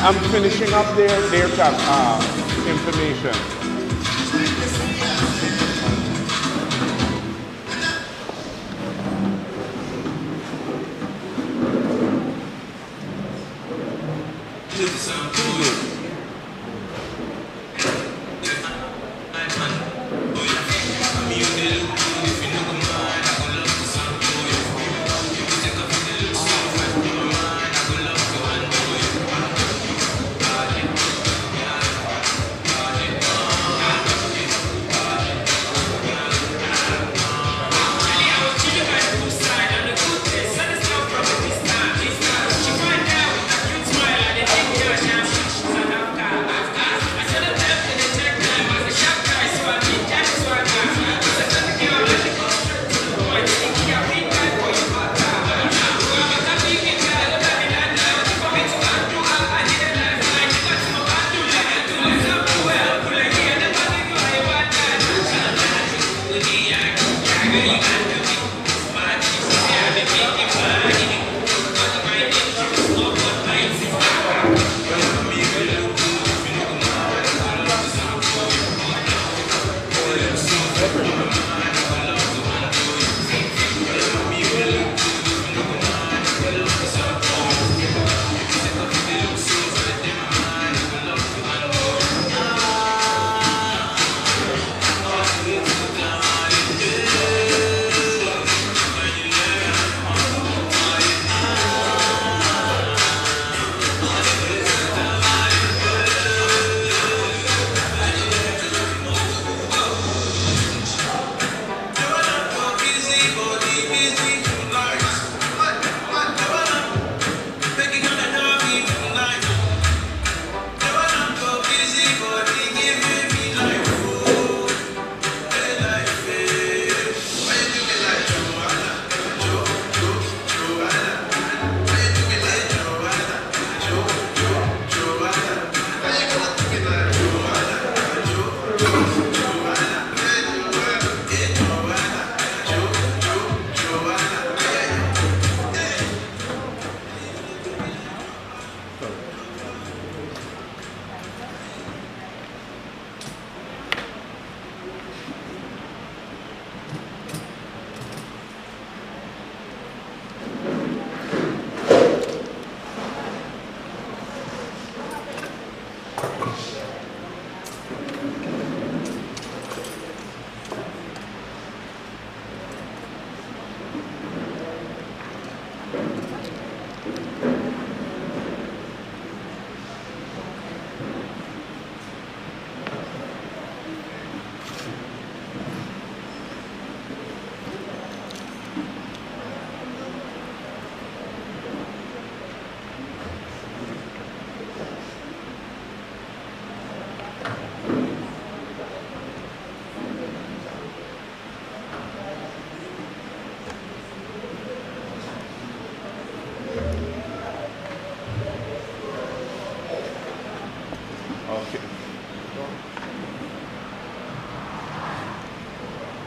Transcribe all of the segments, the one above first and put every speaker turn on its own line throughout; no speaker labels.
I'm finishing up their information.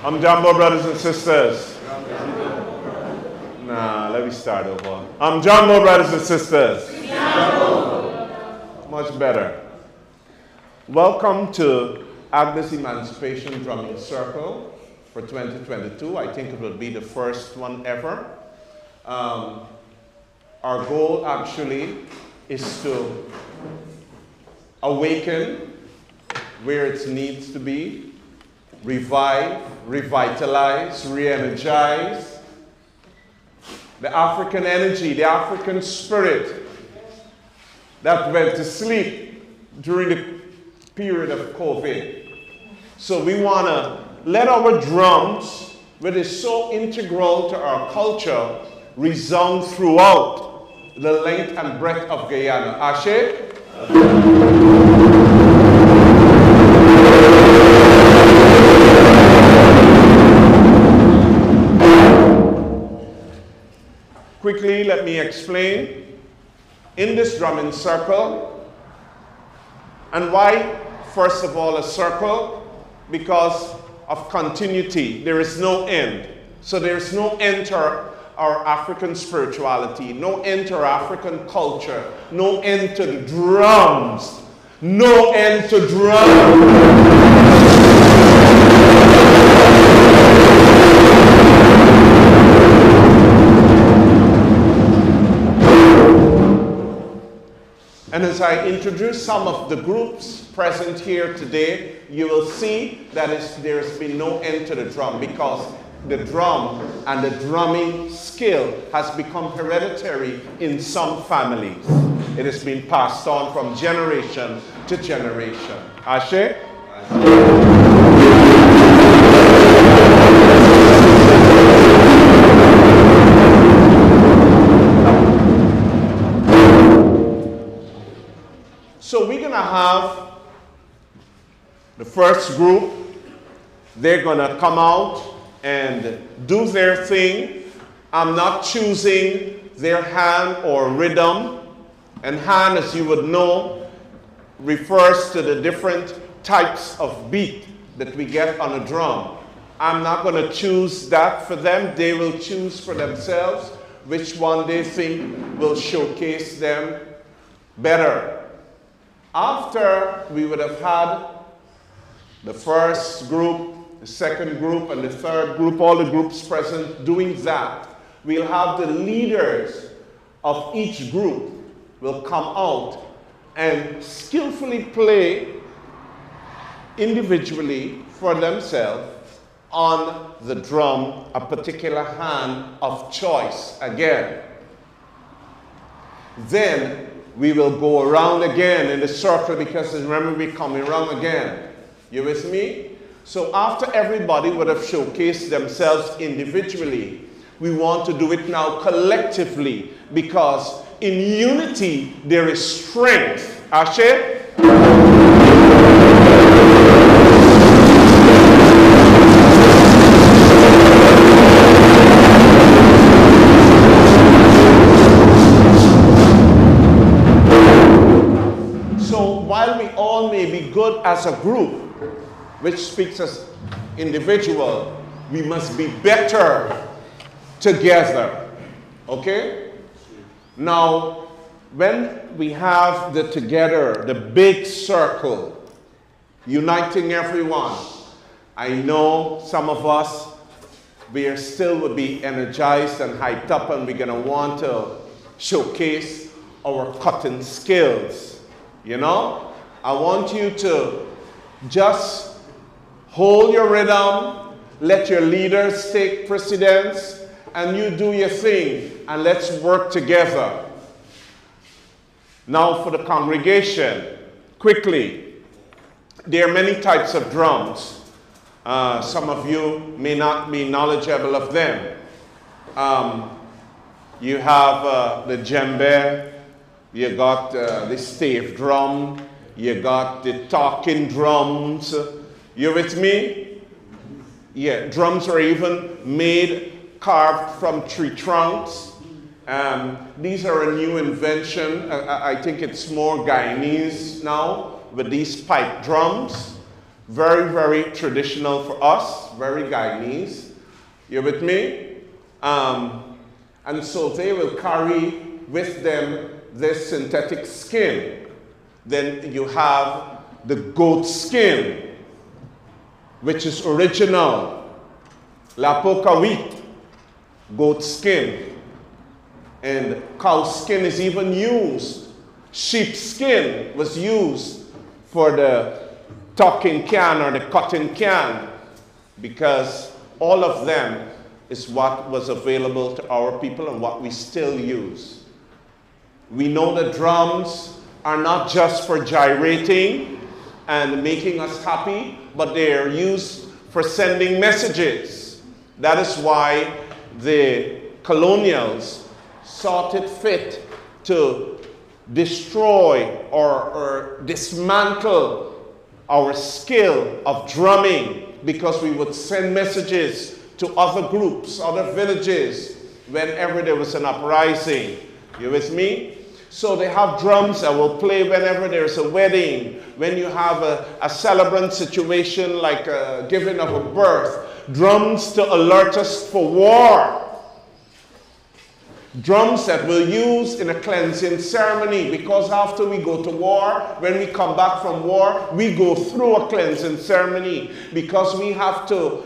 I'm Jumbo, brothers and sisters. Nah, let me start over. I'm Jumbo, brothers and sisters. Much better. Welcome to ACDA's Emancipation Drumming Circle for 2022. I think it will be the first one ever. Our goal actually is to awaken where it needs to be, revive, revitalize, re-energize the African energy, the African spirit that went to sleep during the period of COVID. So we want to let our drums, which is so integral to our culture, resound throughout the length and breadth of Guyana. Ashe? Quickly, let me explain. In this drumming circle, and why, first of all, a circle? Because of continuity. There is no end. So there is no end to our African spirituality, no end to our African culture, no end to the drums, no end to drums. And as I introduce some of the groups present here today, you will see that there's been no end to the drum, because the drum and the drumming skill has become hereditary in some families. It has been passed on from generation to generation. Ashe? So we're going to have the first group. They're going to come out and do their thing. I'm not choosing their hand or rhythm. And hand, as you would know, refers to the different types of beat that we get on a drum. I'm not going to choose that for them. They will choose for themselves which one they think will showcase them better. After we would have had the first group the second group, and the third group, all the groups present doing that. We'll have the leaders of each group will come out and skillfully play individually for themselves on the drum, a particular hand of choice again. Then we will go around again in the circle, because remember, we're coming around again. You with me? So after everybody would have showcased themselves individually, we want to do it now collectively, because in unity there is strength. Ashe? So while we all may be good as a group, which speaks as individual, we must be better together. Okay? Now, when we have the together, the big circle, uniting everyone, I know some of us, we are still would be energized and hyped up, and we're going to want to showcase our cutting skills. You know? I want you to just hold your rhythm, let your leaders take precedence, and you do your thing, and let's work together. Now for the congregation, quickly, there are many types of drums. Some of you may not be knowledgeable of them. You have the djembe, you got the stave drum, you got the talking drums. You with me? Yeah, drums are even made, carved from tree trunks. These are a new invention. I think it's more Guyanese now with these pipe drums. Very, very traditional for us, very Guyanese. You with me? And so they will carry with them this synthetic skin. Then you have the goat skin, which is original. La pokawit, goat skin. And cow skin is even used. Sheep skin was used for the talking can or the cutting can, because all of them is what was available to our people and what we still use. We know that drums are not just for gyrating and making us happy, but they are used for sending messages. That is why the colonials thought it fit to destroy or dismantle our skill of drumming, because we would send messages to other groups, other villages, whenever there was an uprising. You with me? So they have drums that will play whenever there's a wedding, when you have a celebrant situation like a giving of a birth. Drums to alert us for war. Drums that we'll use in a cleansing ceremony, because after we go to war, when we come back from war, we go through a cleansing ceremony, because we have to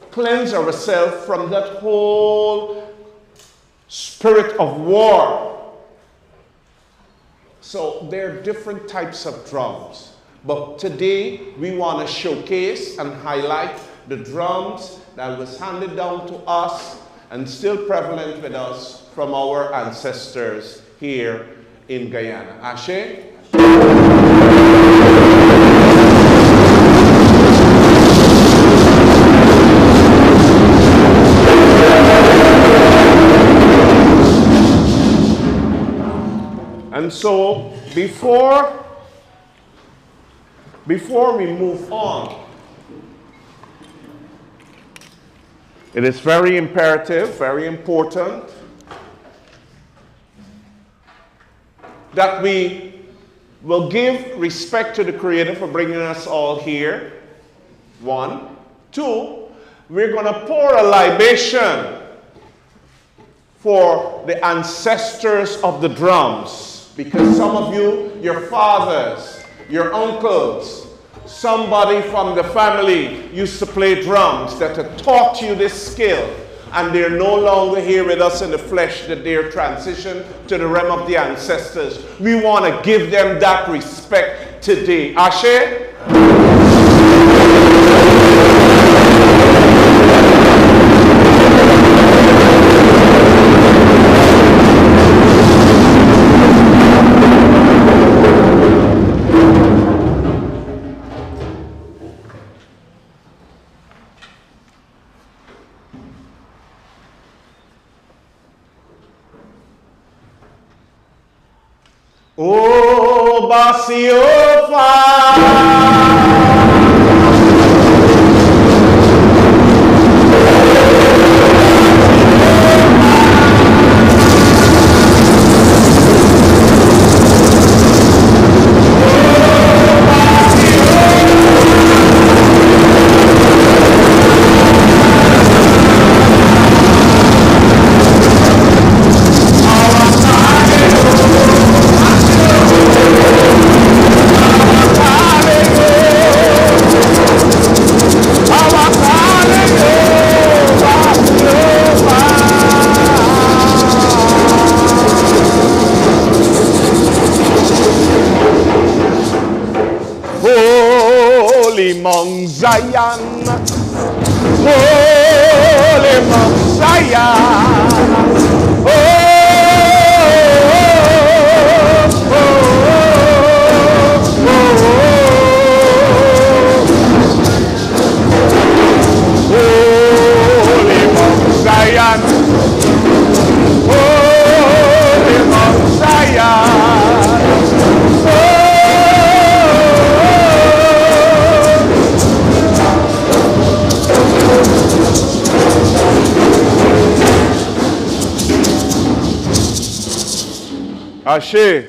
cleanse ourselves from that whole spirit of war. So there are different types of drums. But today we want to showcase and highlight the drums that was handed down to us and still prevalent with us from our ancestors here in Guyana. Ashe? And so before we move on, it is very imperative, very important that we will give respect to the Creator for bringing us all here. 1. 2, we're going to pour a libation for the ancestors of the drums. Because some of you, your fathers, your uncles, Somebody from the family used to play drums that had taught you this skill, and they're no longer here with us in the flesh, that they're transitioned to the realm of the ancestors. We want to give them that respect today. Ashe? Oh, Basiofa. Mount Zion, holy Mount Zion, oh, oh, oh, holy Mount Zion, holy Mount Zion, Ashe.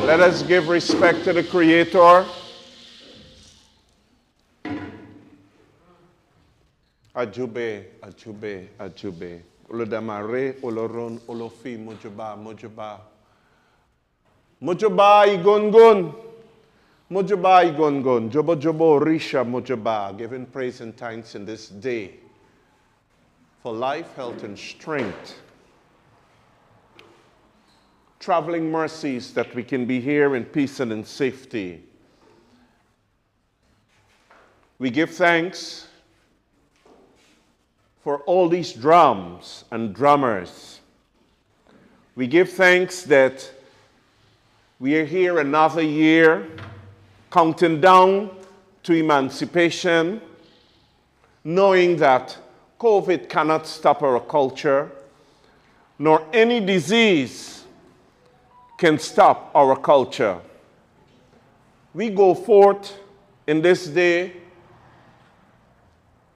Let us give respect to the Creator. Ajube, Ajube, Ajube. Olodamare, Oloron, Olofi, Mojoba, Mojoba. Mojoba, Igongon. Mojoba, Igongon. Jobo, Jobo, Risha, Mojoba. Giving praise and thanks in this day for life, health, and strength. Traveling mercies that we can be here in peace and in safety. We give thanks for all these drums and drummers. We give thanks that we are here another year, counting down to emancipation, knowing that COVID cannot stop our culture, nor any disease can stop our culture. We go forth in this day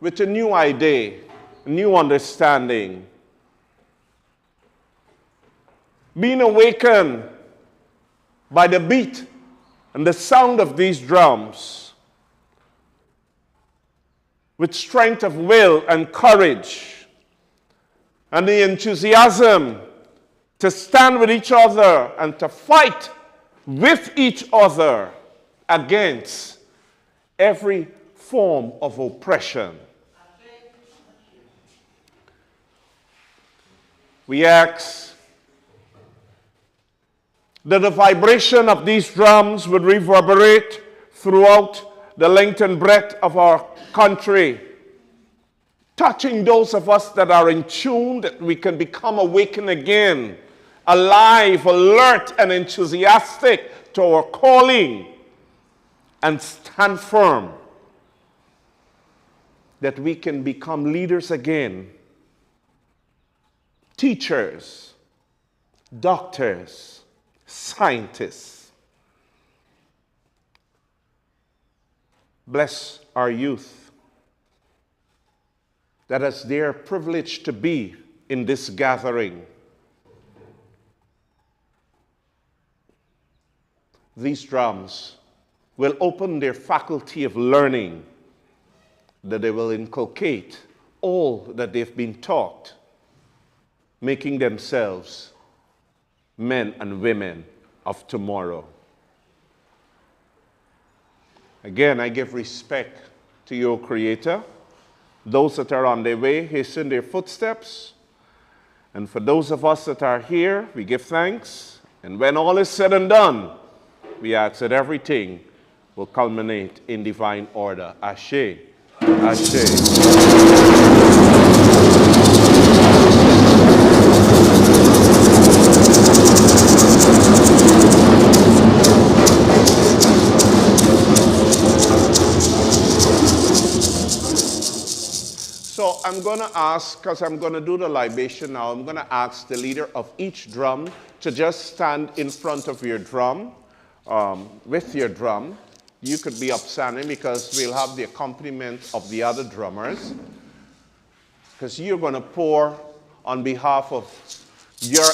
with a new idea, a new understanding, being awakened by the beat and the sound of these drums, with strength of will and courage, and the enthusiasm to stand with each other and to fight with each other against every form of oppression. We ask that the vibration of these drums would reverberate throughout the length and breadth of our country, touching those of us that are in tune, that we can become awakened again, alive, alert, and enthusiastic to our calling, and stand firm, that we can become leaders again, teachers, doctors, scientists. Bless our youth that is their privilege to be in this gathering. These drums will open their faculty of learning, that they will inculcate all that they've been taught, making themselves men and women of tomorrow. Again, I give respect to your Creator. Those that are on their way, hasten their footsteps. And for those of us that are here, we give thanks. And when all is said and done, we ask that everything will culminate in divine order. Ashe. Ashe. So I'm going to ask, because I'm going to do the libation now, I'm going to ask the leader of each drum to just stand in front of your drum, with your drum. You could be upstanding because we'll have the accompaniment of the other drummers. Because you're going to pour on behalf of your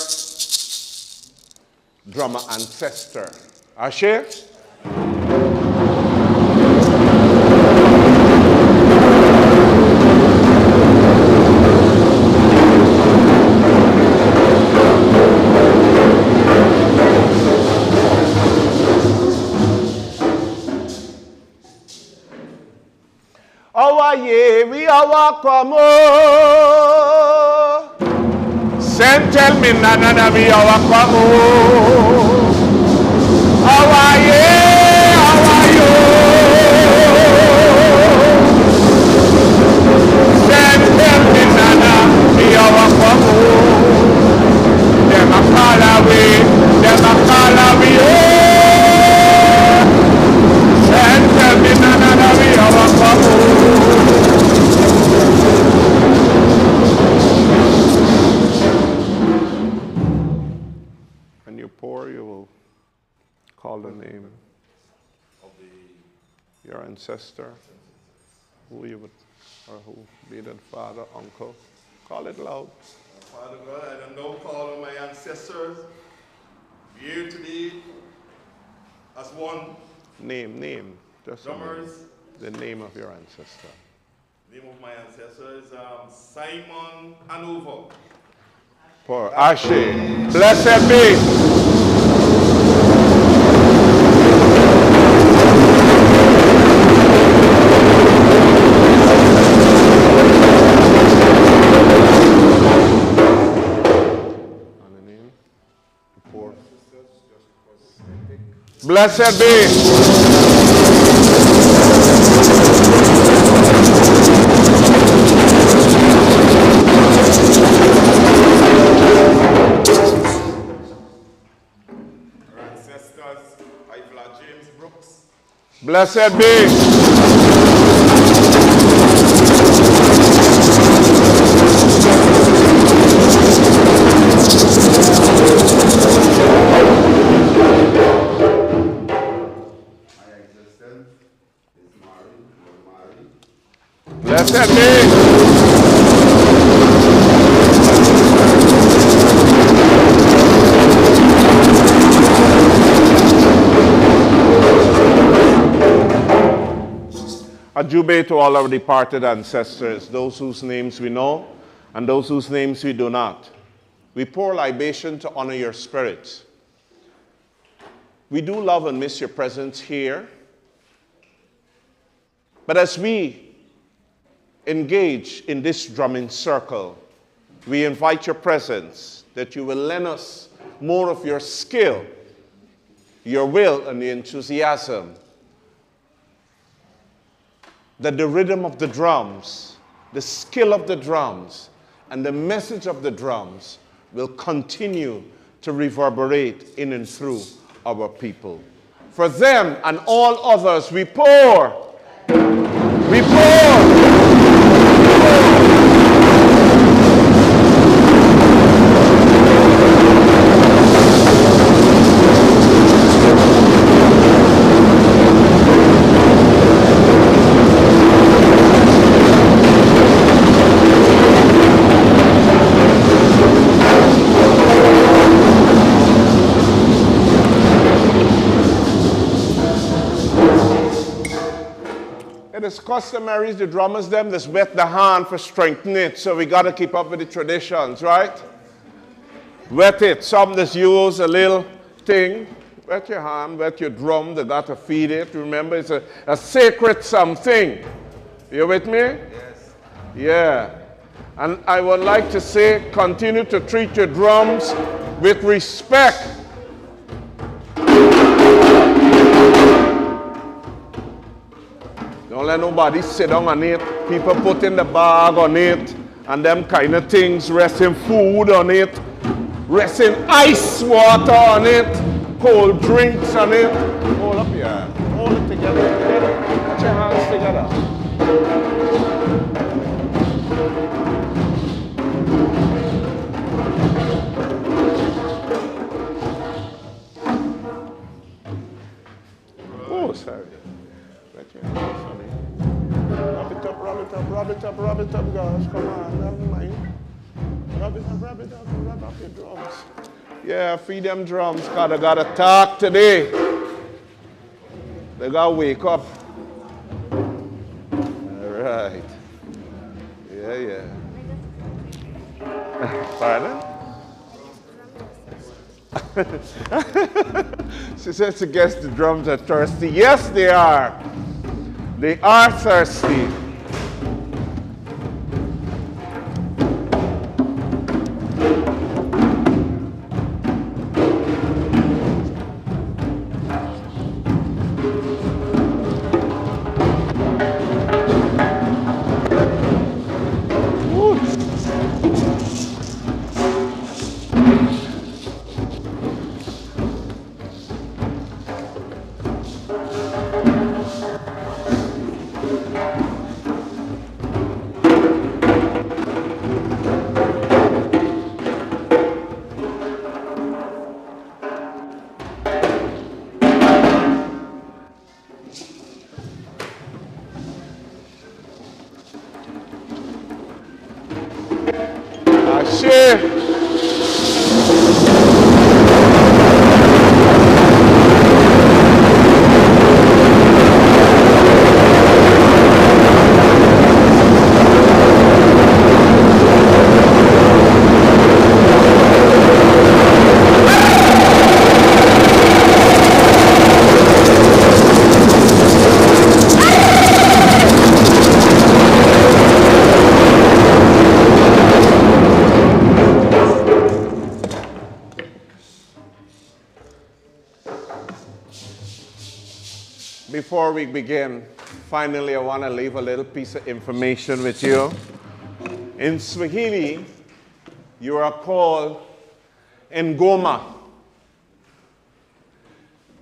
drummer ancestor. Ashe? Awaye we awakwamo sentel minana we awakwamo awaye awayo sentel minana we awakwamo demakala we sentel minana we awakwamo. Pour, you will call the name of your ancestor, who you would, or who, be that father, uncle. Call it loud.
Father God, I don't know call on my ancestors here today as one.
Name, just
drummers.
The name of your ancestor.
The name of my ancestor is Simon Hanover.
For Ashe, blessed be. Blessed be. Blessed be. Blessed be. A jubei to all our departed ancestors, those whose names we know and those whose names we do not. We pour libation to honor your spirits. We do love and miss your presence here. But as we engage in this drumming circle, we invite your presence, that you will lend us more of your skill, your will, and the enthusiasm, that the rhythm of the drums, the skill of the drums, and the message of the drums will continue to reverberate in and through our people. For them and all others, we pour. We pour. It is customary, the drummers them just wet the hand for strengthening it, so we got to keep up with the traditions, right? Wet it. Some just use a little thing. Wet your hand, wet your drum. They got to feed it. Remember, it's a sacred something. You with me?
Yes.
Yeah. And I would like to say, continue to treat your drums with respect. Don't let nobody sit down on it. People putting the bag on it and them kind of things, resting food on it, resting ice water on it, cold drinks on it. Hold up your hand. Hold it together. Put your hands together. Oh, sorry. Rub it up, guys. Come on, never mind. Rub up your drums. Yeah, feed them drums. God, I got to talk today. They got to wake up. All right. Yeah. Pardon? She says, I guess the drums are thirsty. Yes, they are. They are thirsty. Share. Before we begin, finally, I want to leave a little piece of information with you. In Swahili, you are called ngoma.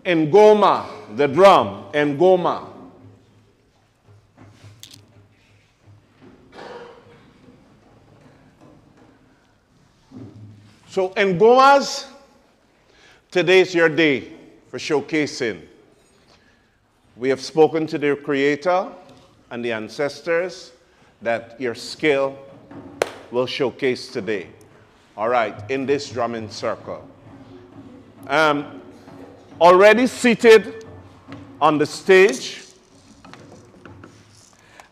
Ngoma, the drum, ngoma. So ngomas, today's your day for showcasing. We have spoken to the Creator and the ancestors that your skill will showcase today. All right, in this drumming circle. Already seated on the stage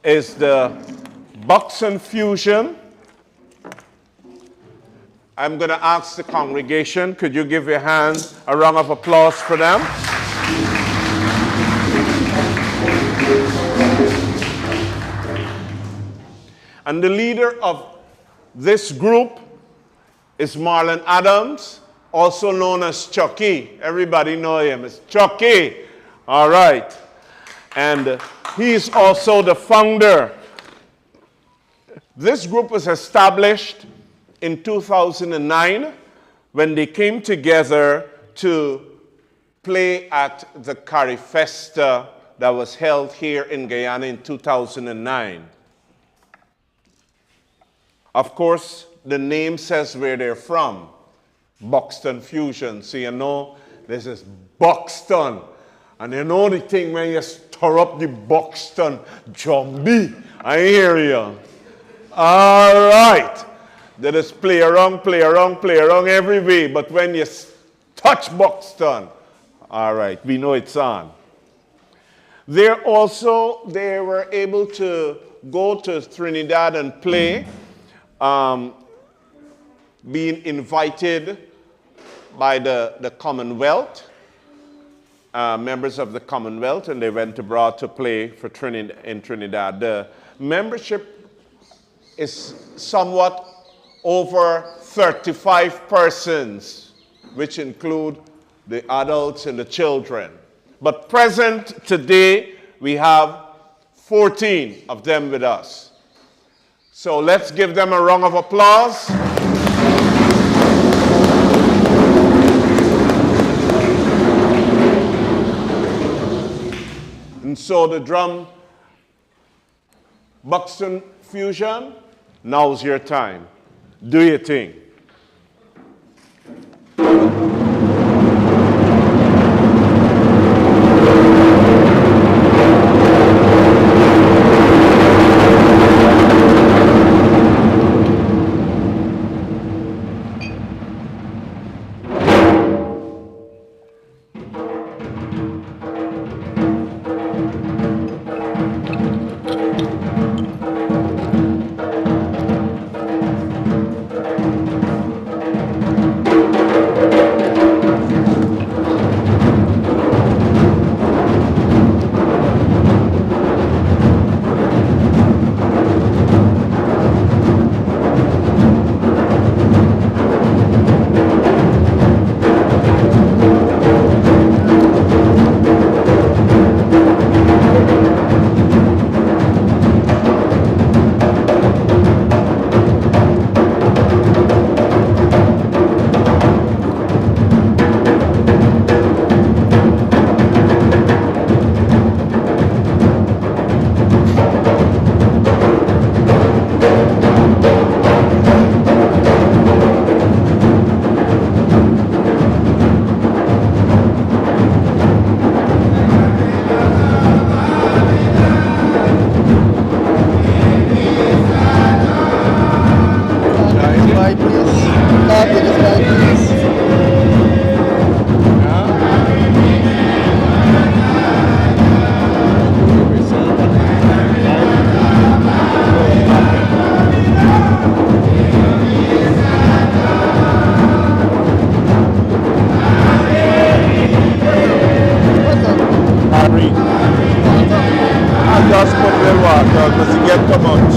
is the Buxton Fusion. I'm going to ask the congregation, could you give your hand a round of applause for them? And the leader of this group is Marlon Adams, also known as Chucky. Everybody know him as Chucky. All right. And he's also the founder. This group was established in 2009 when they came together to play at the Carifesta that was held here in Guyana in 2009. Of course, the name says where they're from, Buxton Fusion. So you know this is Buxton. And you know the thing when you stir up the Buxton jumbie. I hear you. All right. They just play around every way. But when you touch Buxton, all right, we know it's on. They were able to go to Trinidad and play being invited by the Commonwealth, members of the Commonwealth, and they went abroad to play for Trinidad. The membership is somewhat over 35 persons, which include the adults and the children. But present today, we have 14 of them with us. So let's give them a round of applause. And so the drum, Buxton Fusion, now's your time. Do your thing. Just put the water because you get too much.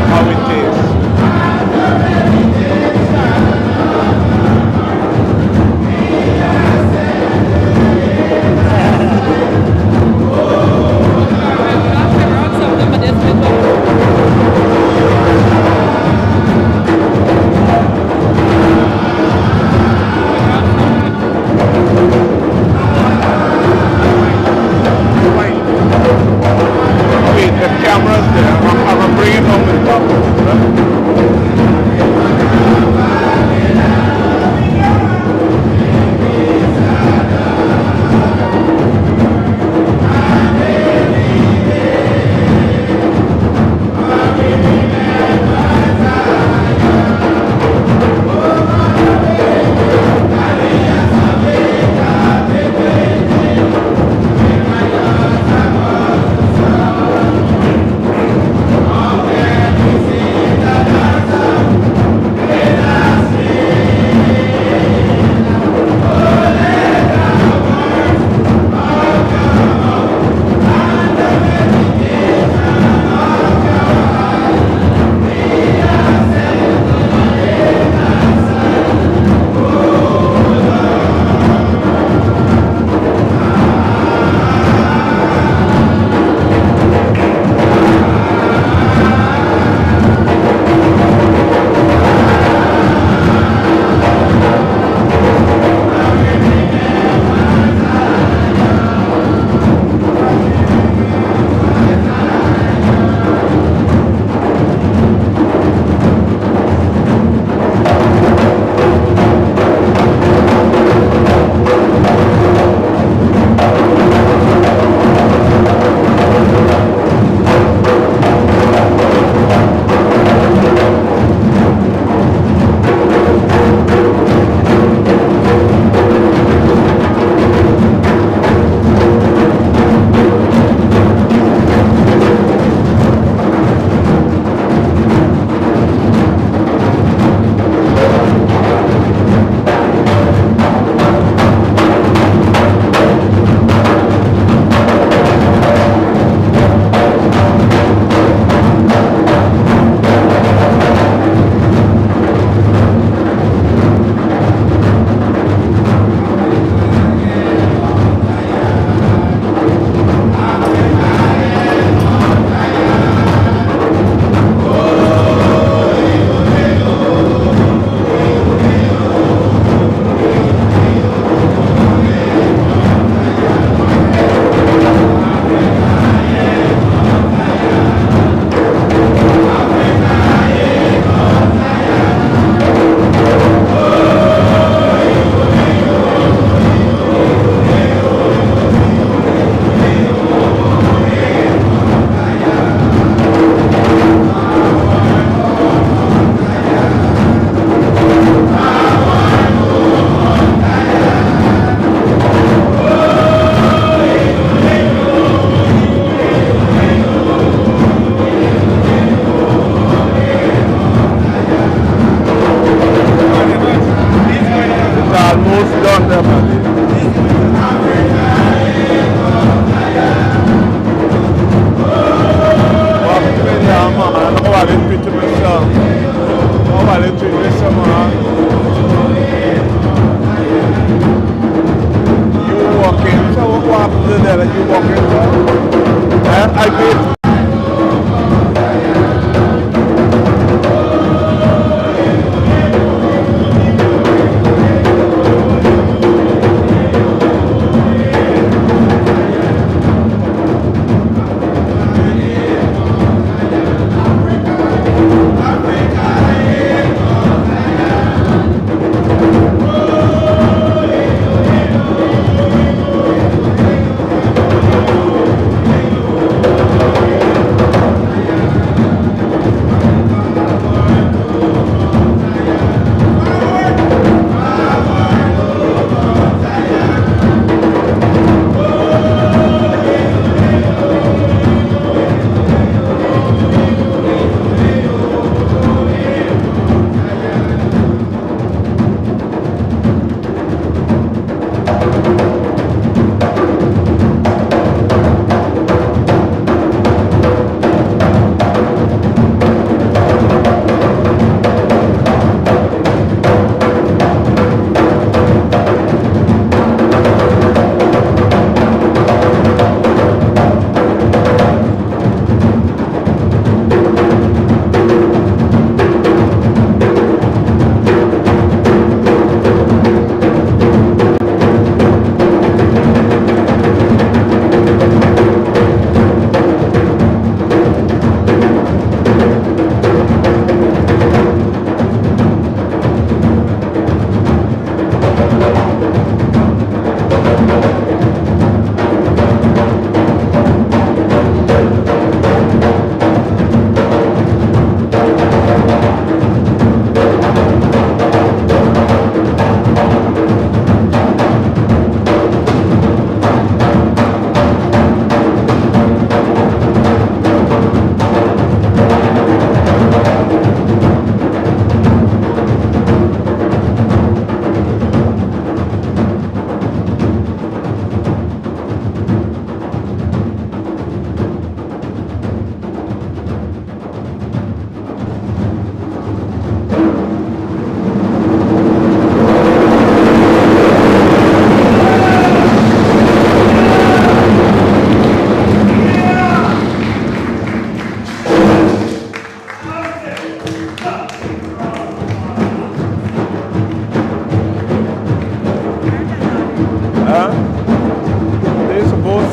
How it tastes.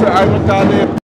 so I will tell you.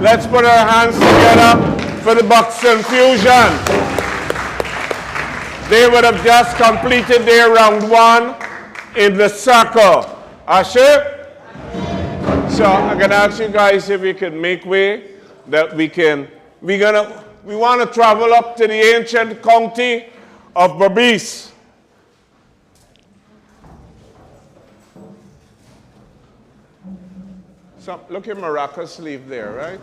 Let's put our hands together for the Buxton Fusion. They would have just completed their round one in the circle. Asher? So I'm gonna ask you guys if we can make way that we want to travel up to the ancient county of Berbice. So look at Maracas sleeve there, right?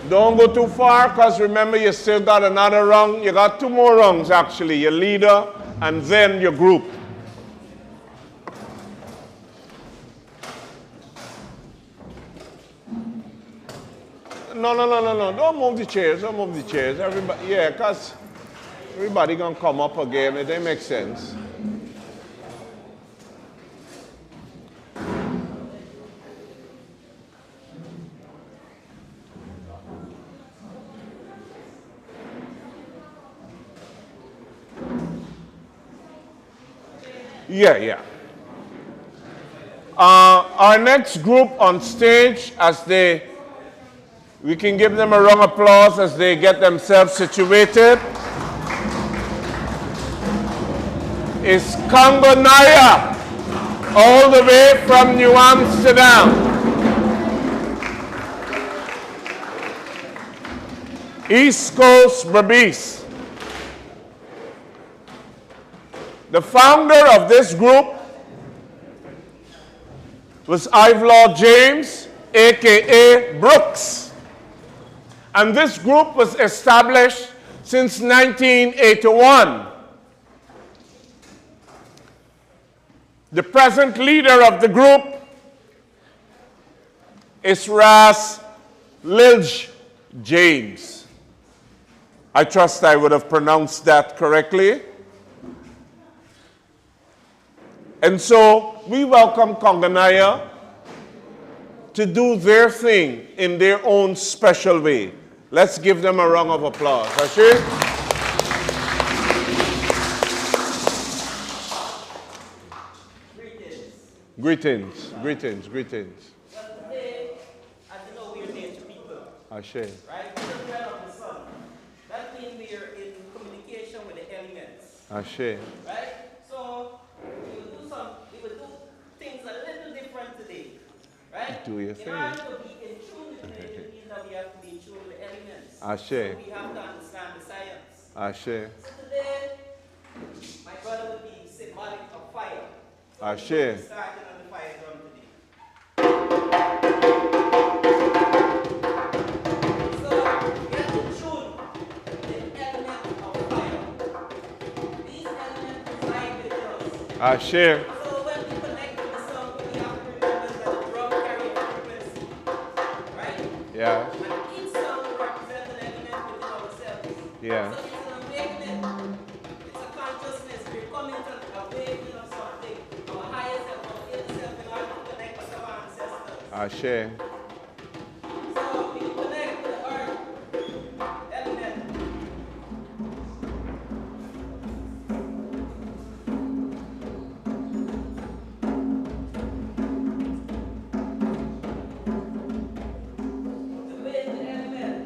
Don't go too far, because remember you still got another round. You got two more rounds actually, your leader and then your group. No. Don't move the chairs. Don't move the chairs. Everybody, yeah, because everybody gonna come up again. It don't make sense. Yeah. Our next group on stage, we can give them a round of applause as they get themselves situated, is Congo Naya, all the way from New Amsterdam. East Coast Berbice. The founder of this group was Ivelaw James, a.k.a. Brooks. And this group was established since 1981. The present leader of the group is Ras Lilj James. I trust I would have pronounced that correctly. And so we welcome Konganaya to do their thing in their own special way. Let's give them a round of applause. Ashe? Greetings, greetings, greetings.
Well, today, as you know, we're nature people.
Ashe.
Right? Children of the sun. That means we are in communication with the elements.
Ashe.
Right? So we will do things a little different today. Right?
Do your
in
thing.
order to be in tune with the nature, it means that we have to be in tune with the elements.
Ashe.
So we have to understand the science.
Ashe.
So today, my brother will be symbolic of fire. So
Ashe.
we'll be starting on the fire drum today. So get in tune with the element of fire. These elements reside within us.
Ashe.
So when we connect with the sun, we have to remember that the drum carries a frequency. Right?
Yeah.
And each sound represents an element within ourselves.
Yeah.
So it's an awakening. It's a consciousness. We're coming to an awakening of something. Our higher self, our inner self, in order to connect with our ancestors.
Ashe.
So we connect with the earth element. The wind element.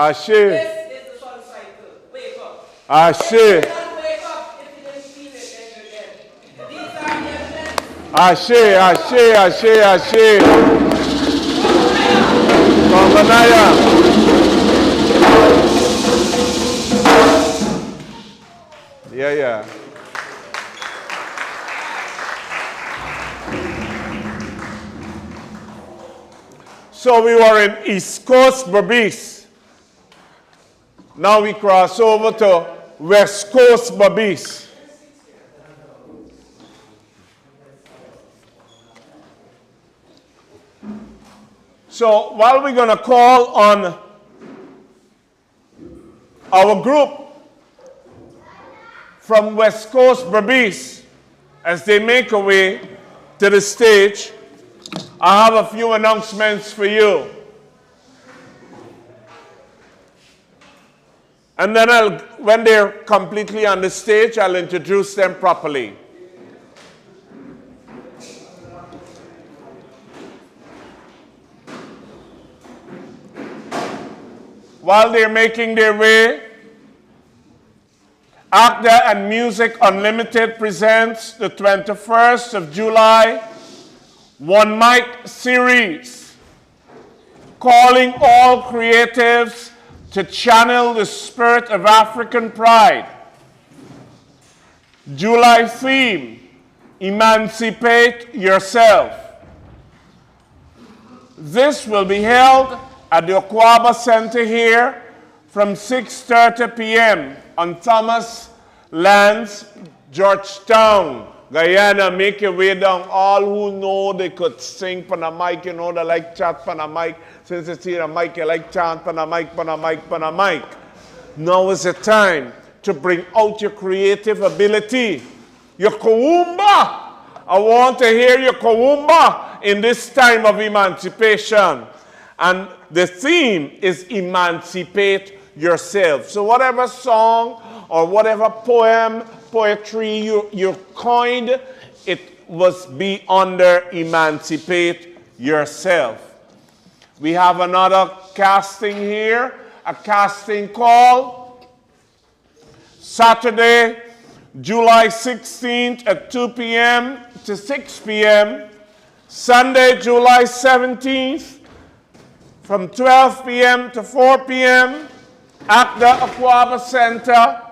Ashe.
This is the sun cycle. Wake up.
Ashe.
If you don't wake up, if you didn't feel it, then you're dead. These are the evidence.
Ashe, ashe, ashe, ashe. Konganaya. Yeah, yeah. So we were in East Coast Berbice. Now we cross over to West Coast Berbice. So while we're going to call on our group from West Coast Berbice as they make a way to the stage, I have a few announcements for you. And then when they're completely on the stage, I'll introduce them properly. While they're making their way, ACDA and Music Unlimited presents the 21st of July One Mic series, calling all creatives to channel the spirit of African pride. July theme, Emancipate Yourself. This will be held at the Okwaba Center here from 6:30 p.m. on Thomas Lands, Georgetown, Guyana. Make your way down. All who know they could sing pan a mic, you know, they like chat pan a mic. Since it's here a mic, you like chant pan a mic, pan a mic, pan a mic. Now is the time to bring out your creative ability. Your kawumba. I want to hear your kawumba in this time of emancipation. And the theme is Emancipate Yourself. So whatever song or whatever poem, poetry you coined, it must be under Emancipate Yourself. We have another casting here, a casting call. Saturday, July 16th at 2 p.m. to 6 p.m. Sunday, July 17th, from 12 p.m. to 4 p.m. at the Okwaba Center.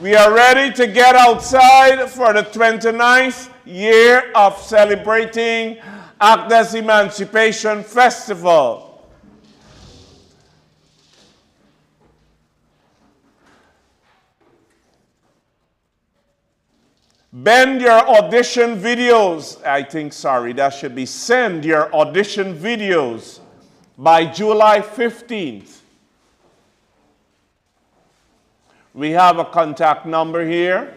We are ready to get outside for the 29th year of celebrating ACDA's Emancipation Festival. Send your audition videos. That should be send your audition videos by July 15th. We have a contact number here.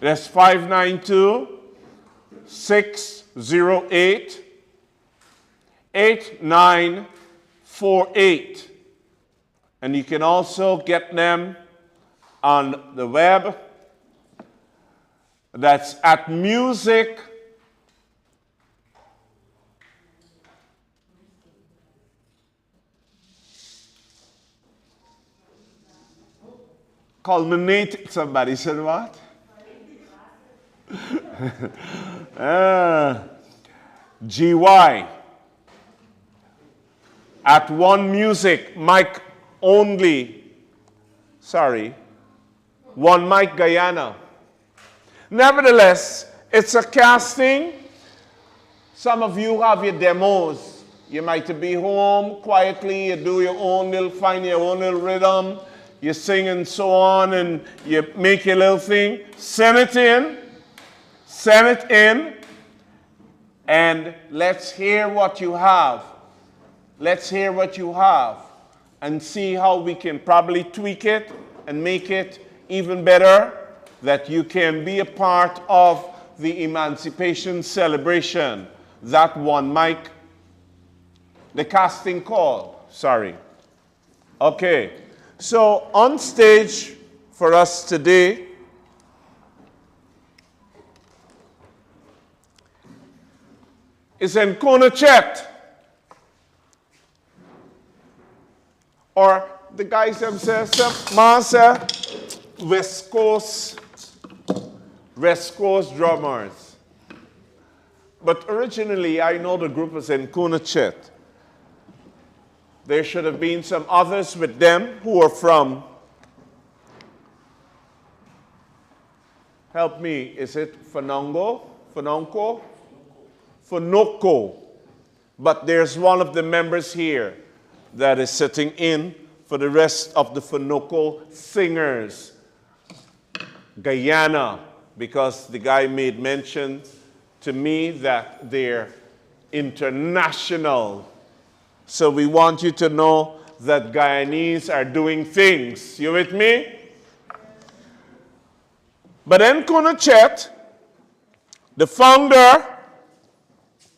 That's 592-608-8948. And you can also get them on the web. That's at music. Culminate. Somebody said what? GY at One Music, mic only. Sorry, One Mic Guyana. Nevertheless, it's a casting. Some of you have your demos. You might be home quietly, you do your own little, find your own little rhythm, you sing and so on, and you make your little thing. Send it in, and let's hear what you have. Let's hear what you have and see how we can probably tweak it and make it even better, that you can be a part of the Emancipation celebration. That One Mic, the casting call, sorry. Okay, so on stage for us today is Nkona Chet. Or the guys themselves, Master, West Coast drummers. But originally, I know the group was in Kunachet. There should have been some others with them who were from, help me, is it Fanongo? Fanonko? Fanoko. But there's one of the members here that is sitting in for the rest of the Fanoko singers. Guyana, because the guy made mention to me that they're international. So we want you to know that Guyanese are doing things. You with me? But in Kunachet, the founder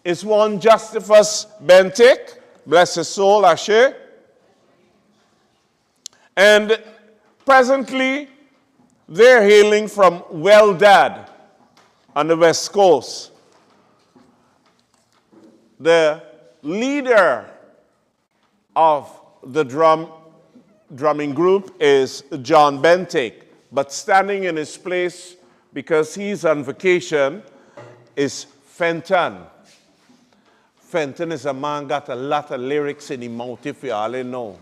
is one Justifus Bentic, bless his soul, Ashe. And presently, they're hailing from Weldad on the West Coast. The leader of the drumming group is John Bentic, but standing in his place because he's on vacation is Fenton. Fenton is a man got a lot of lyrics in his mouth, if you all know.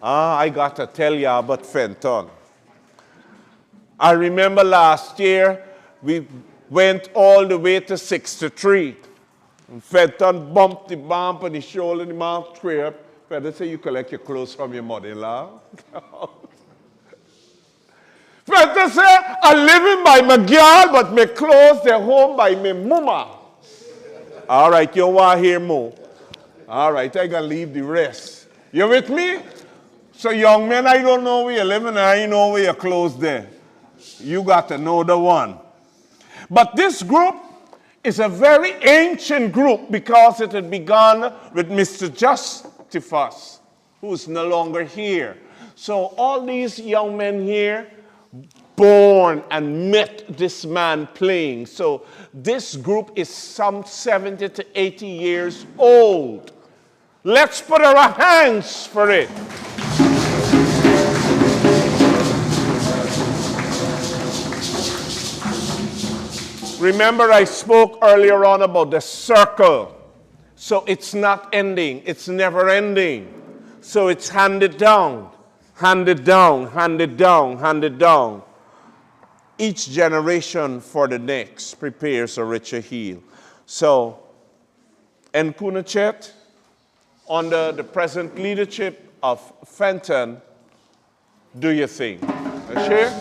I got to tell you about Fenton. I remember last year we went all the way to 63. And Fenton bumped the bump on his shoulder and the mouth trip. Fenton said, you collect your clothes from your mother-in-law. Fenton said, I'm living by my girl, but my clothes, they're home by my mama. All right, you want to hear more? All right, I got to leave the rest. You with me? So young men, I don't know where you're living, and I know where your clothes there. You got to know the one. But this group is a very ancient group because it had begun with Mr. Justifus, who is no longer here. So all these young men here, born and met this man playing. So this group is some 70 to 80 years old. Let's put our hands for it. Remember I spoke earlier on about the circle. So it's not ending. It's never ending. So it's handed down, handed down, handed down, handed down. Each generation for the next prepares a richer heel. So, in Kunachet, under the present leadership of Fenton, do your thing. Share?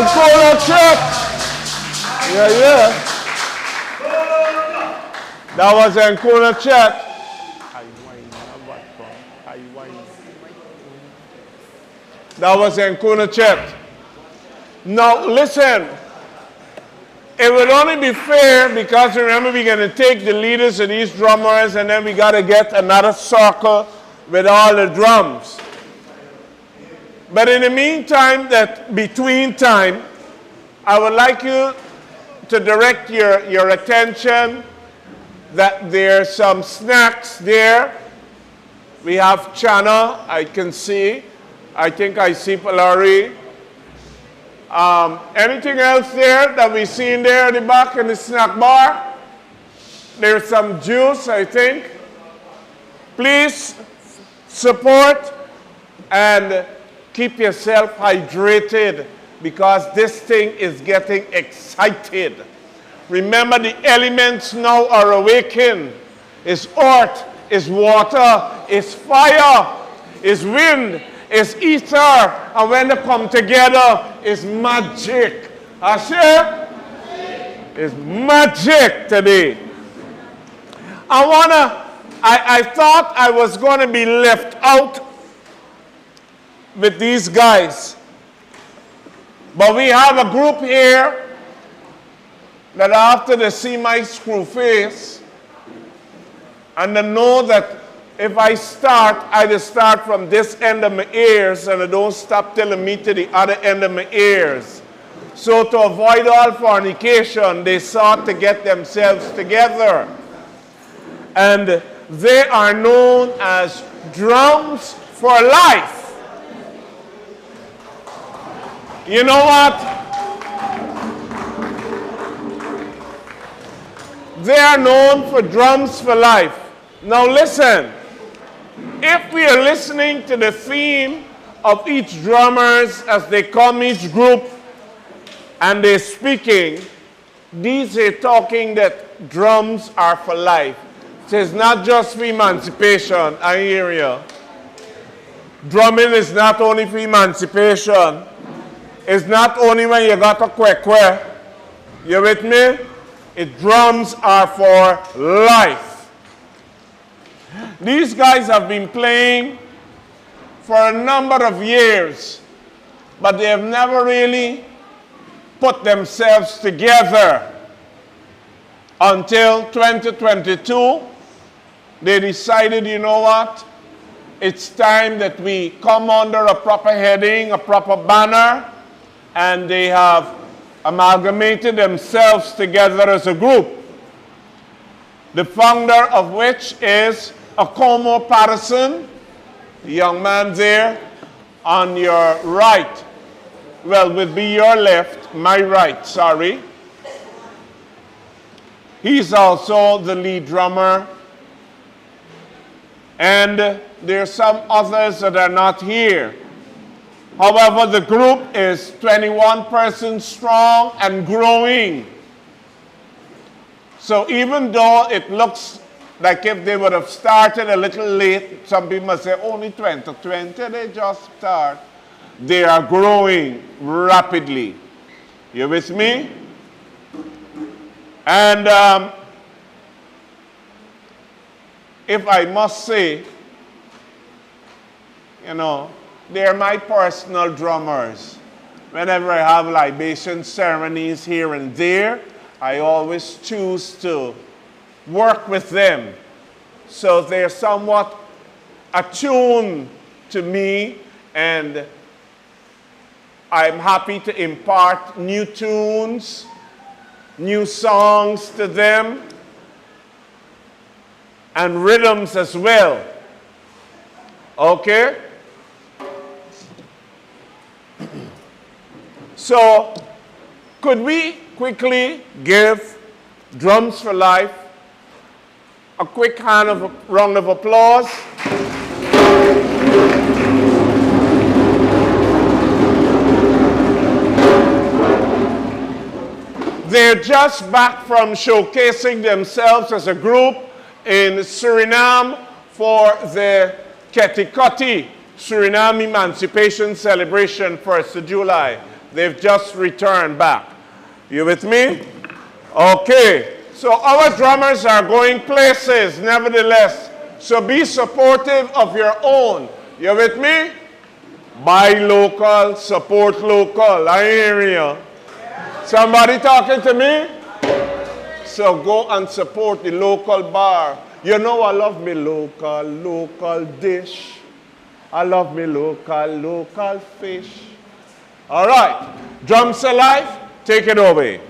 Ancona Church. Yeah. That was Ancona Church. That was Ancona Church. Now listen. It would only be fair because remember we're going to take the leaders of these drummers and then we got to get another circle with all the drums. But in the meantime, between time, I would like you to direct your attention that there's some snacks there. We have chana, I can see. I think I see Palari. Anything else there that we see in there at the back in the snack bar? There's some juice, I think. Please support and keep yourself hydrated because this thing is getting excited. Remember, the elements now are awakened. It's earth, it's water, it's fire, it's wind, it's ether, and when they come together, it's magic. I say, it's magic today. I thought I was going to be left out with these guys. But we have a group here that after they see my screw face, and they know that if I start, I just start from this end of my ears and I don't stop till I meet to the other end of my ears. So to avoid all fornication, they sought to get themselves together. And they are known as drums for life. You know what? They are known for drums for life. Now listen, if we are listening to the theme of each drummers as they come each group and they're speaking, these are talking that drums are for life. So it's not just for emancipation, I hear you. Drumming is not only for emancipation. It's not only when you got a kwe. You with me? Drums are for life. These guys have been playing for a number of years, but they have never really put themselves together until 2022. They decided, you know what? It's time that we come under a proper heading, a proper banner, and they have amalgamated themselves together as a group. The founder of which is Akomo Patterson, the young man there on your right. Well, would be your left, my right, sorry. He's also the lead drummer. And there are some others that are not here. However, the group is 21 persons strong and growing. So even though it looks like if they would have started a little late, some people say only 2020, they just start. They are growing rapidly. You with me? And if I must say, you know, they're my personal drummers. Whenever I have libation ceremonies here and there, I always choose to work with them. So they're somewhat attuned to me, and I'm happy to impart new tunes, new songs to them, and rhythms as well. Okay? So, could we quickly give Drums for Life a quick round of applause? They're just back from showcasing themselves as a group in Suriname for the Ketikoti Suriname Emancipation Celebration 1st of July. They've just returned back. You with me? Okay. So our drummers are going places, nevertheless. So be supportive of your own. You with me? Buy local, support local. I hear you. Somebody talking to me? So go and support the local bar. You know I love me local dish. I love me local fish. All right. Drums alive, take it away.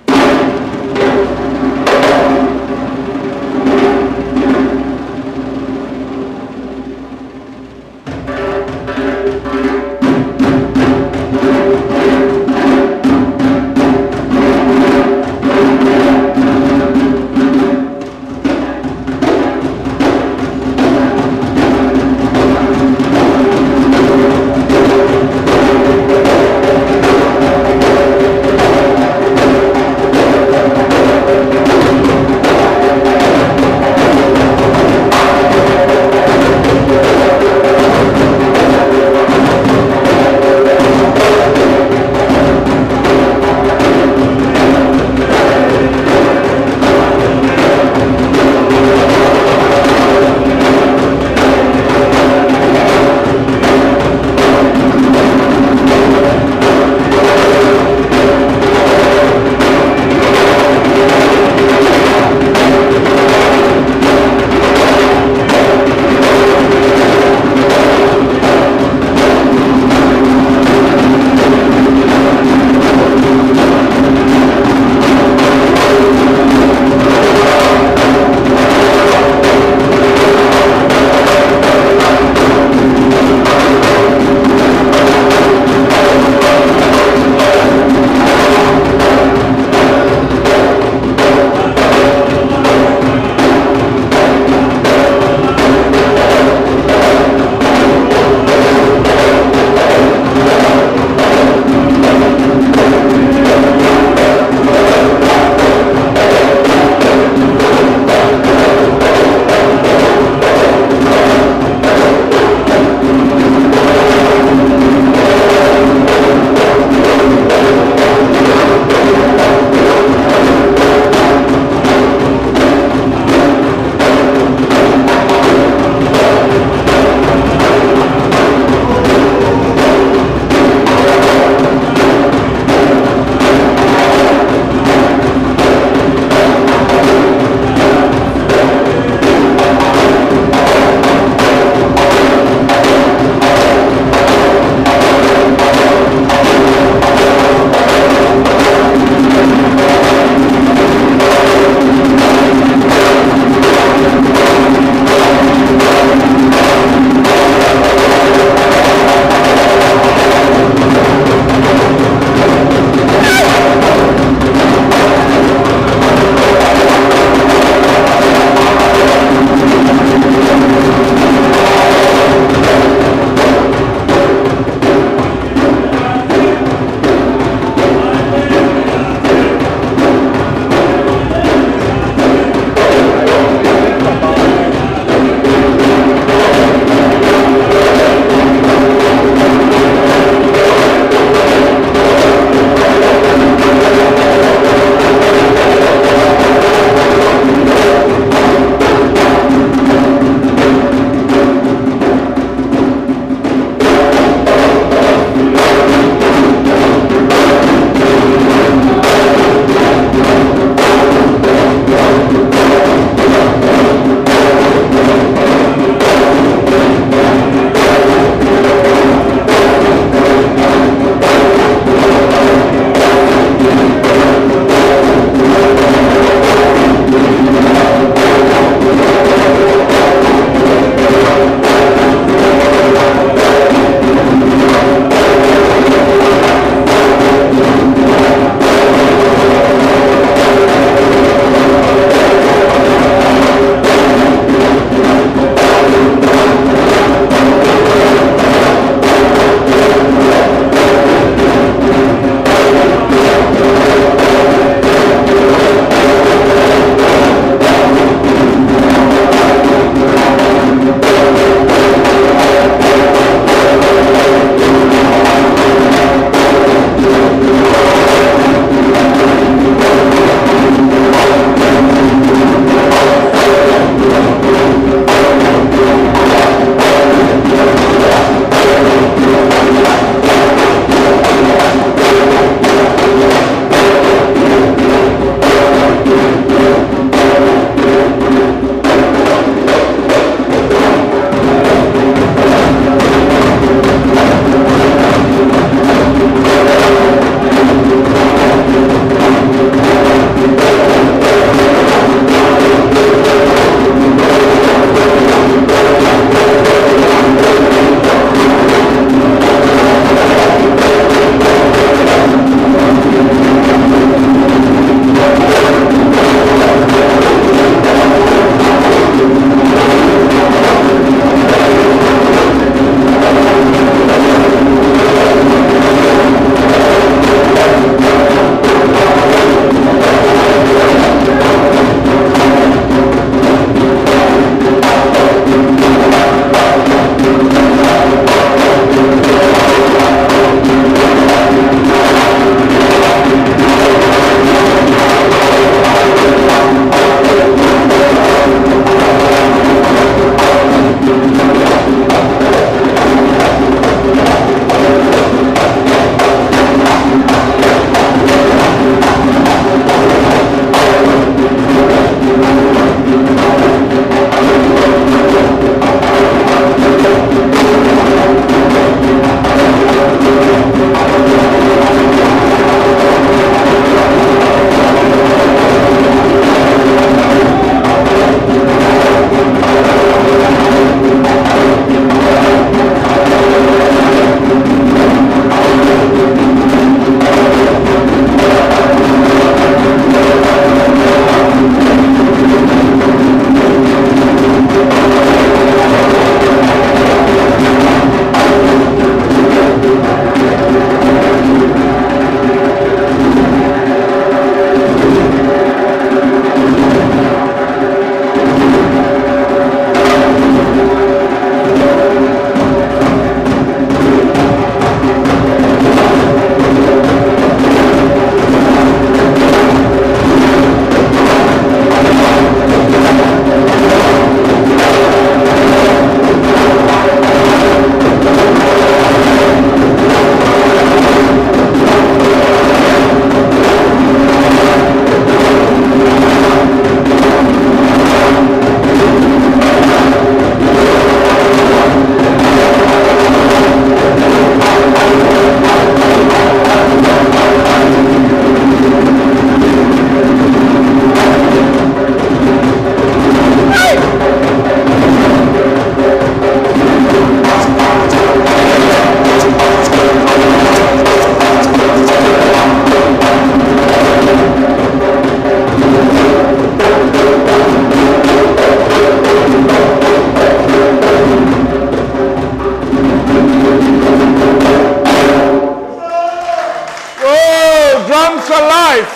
Drums for life.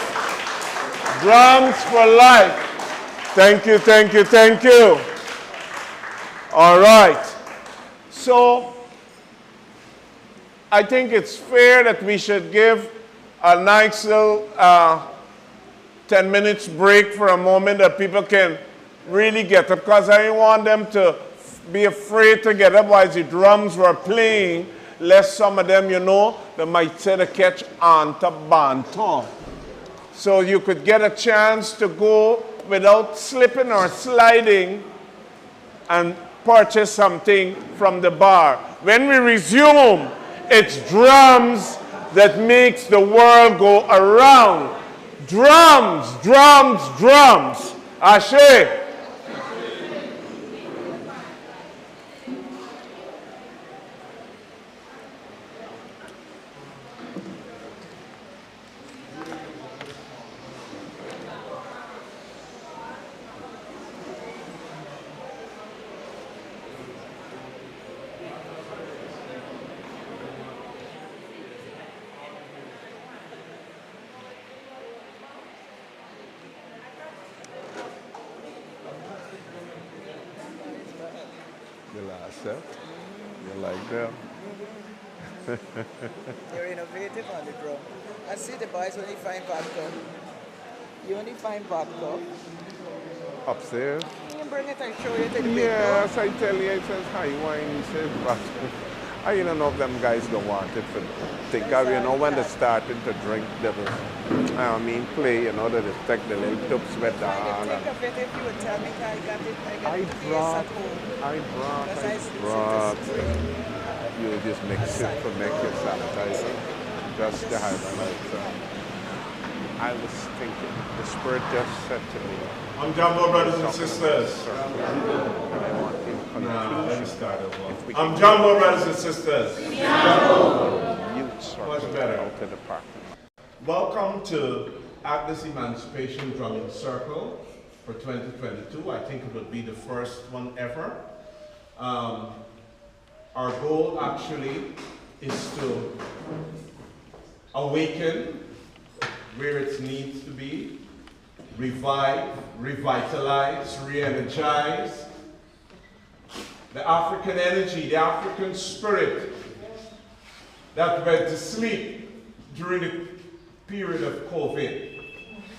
Drums for life. Thank you, thank you, thank you. All right. So, I think it's fair that we should give a nice little 10 minutes break for a moment that people can really get up, because I didn't want them to be afraid to get up while the drums were playing, lest some of them, you know, they might say to catch on to banton. So you could get a chance to go without slipping or sliding and purchase something from the bar. When we resume, it's drums that makes the world go around. Drums, drums, drums. Ashe. You like them?
You're innovative on the drum. I see the boys only find vodka. You only find vodka.
Upstairs?
You can bring it and show it to the
Yes, I tell you, it says high wine, he says vodka. I don't know if them guys don't want it for take out, you know, when they're starting to drink, they will, play, you know, they take the little tubs with the hand.
Think of it if you would tell me I got it at home.
I brought. You just mix it to make your sanitizer. Just the highlights. I was thinking, the Spirit just said to me.
I'm Jumbo, brothers and sisters.
Let me start over.
I'm Jumbo, brothers and sisters.
Much better. Out to the park.
Welcome to ACDA's Emancipation Drumming Circle for 2022. I think it would be the first one ever. Our goal actually is to awaken where it needs to be, revive, revitalize, re-energize the African energy, the African spirit that went to sleep during the period of COVID.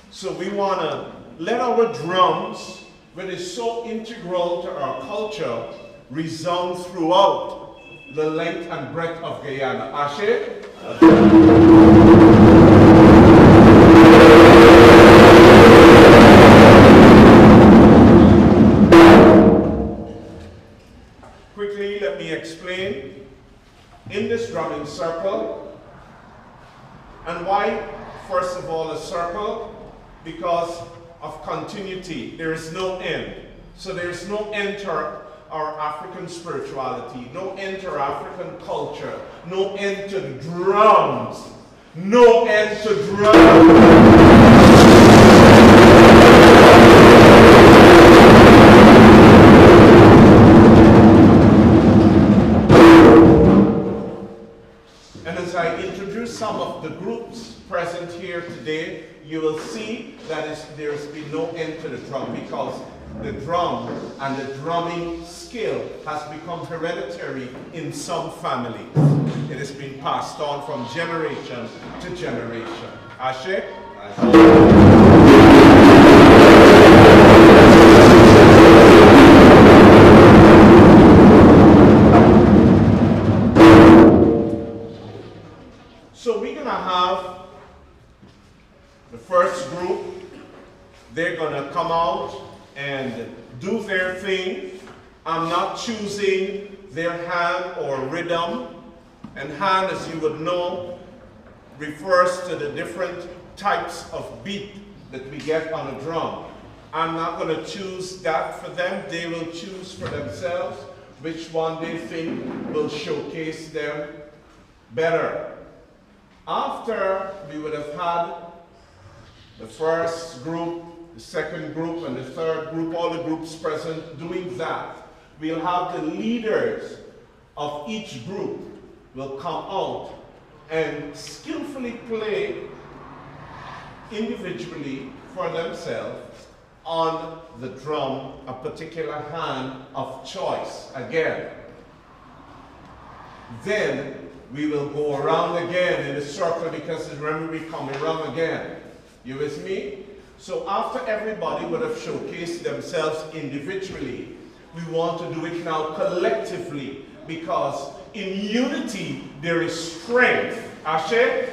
So we want to let our drums, which is so integral to our culture, resound throughout the length and breadth of Guyana. Ashe? Quickly, let me explain. In this drumming circle, and why, first of all, a circle? Because of continuity. There is no end. So there is no end to our African spirituality, no end to our African culture, no end to the drums, no end to drums. And as I introduce some of the groups present here today, you will see that there's been no end to the drum, because the drum and the drumming skill has become hereditary in some families. It has been passed on from generation to generation. Ashe? So we're going to have the first group. They're going to come out and do their thing. I'm not choosing their hand or rhythm. And hand, as you would know, refers to the different types of beat that we get on a drum. I'm not going to choose that for them. They will choose for themselves which one they think will showcase them better. After we would have had the first group, the second group, and the third group, all the groups present doing that, we'll have the leaders of each group will come out and skillfully play
individually for themselves on the drum a particular hand of choice again. Then we will go around again in a circle because remember we're coming around again. You with me? So after everybody would have showcased themselves individually, we want to do it now collectively because in unity there is strength. Ashe?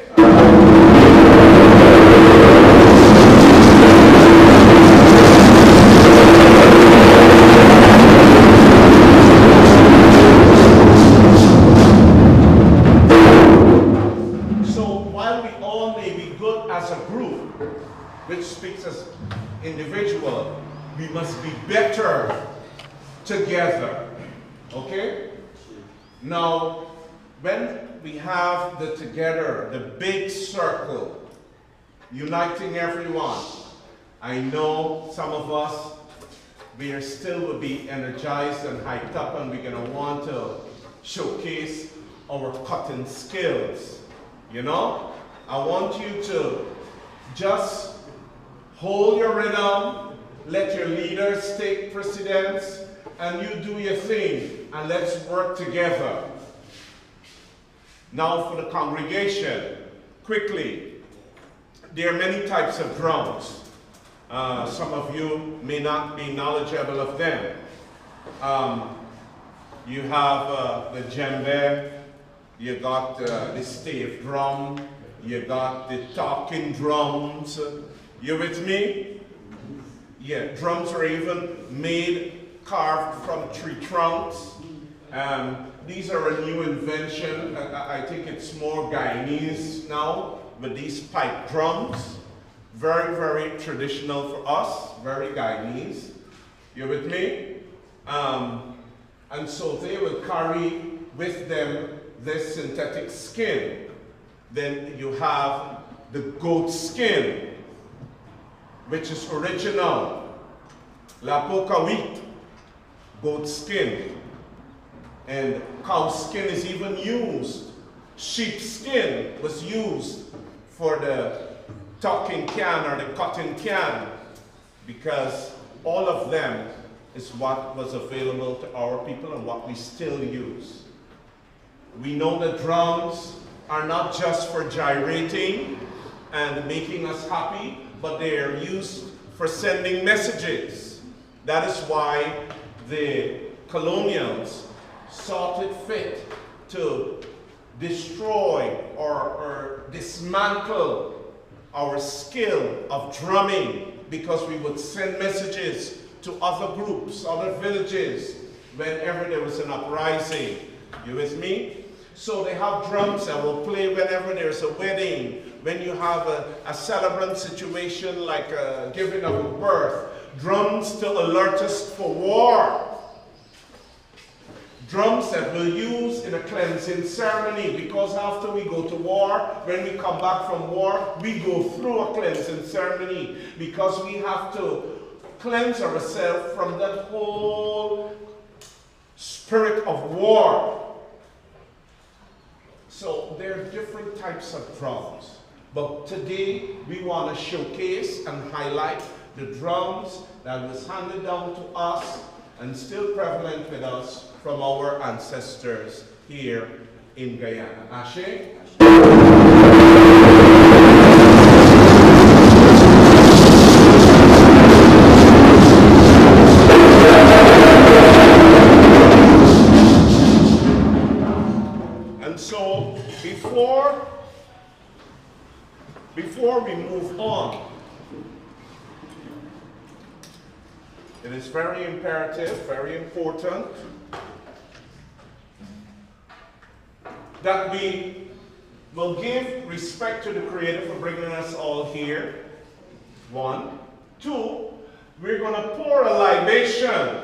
Which speaks as individual, we must be better together. Okay? Now, when we have the together, the big circle, uniting everyone, I know some of us, we are still will be energized and hyped up and we're going to want to showcase our cutting skills. You know? I want you to just hold your rhythm, let your leaders take precedence, and you do your thing, and let's work together. Now for the congregation, quickly, there are many types of drums. Some of you may not be knowledgeable of them. You have the djembe, you got the stave drum, you got the talking drums. You with me? Yeah, drums are even made, carved from tree trunks. These are a new invention. I think it's more Guyanese now with these pipe drums. Very, very traditional for us, very Guyanese. You with me? And so they will carry with them this synthetic skin. Then you have the goat skin, which is original. La poca wheat, goat skin. And cow skin is even used. Sheep skin was used for the talking can or the cotton can because all of them is what was available to our people and what we still use. We know that drums are not just for gyrating and making us happy, but they are used for sending messages. That is why the colonials sought it fit to destroy or dismantle our skill of drumming because we would send messages to other groups, other villages, whenever there was an uprising. You with me? So they have drums that will play whenever there's a wedding, when you have a celebrant situation like a giving of a birth. Drums to alert us for war. Drums that we'll use in a cleansing ceremony, because after we go to war, when we come back from war, we go through a cleansing ceremony because we have to cleanse ourselves from that whole spirit of war. So there are different types of drums. But today we want to showcase and highlight the drums that was handed down to us and still prevalent with us from our ancestors here in Guyana. Ashe? And so before we move on, it is very imperative, very important that we will give respect to the Creator for bringing us all here. 1. 2, we're going to pour a libation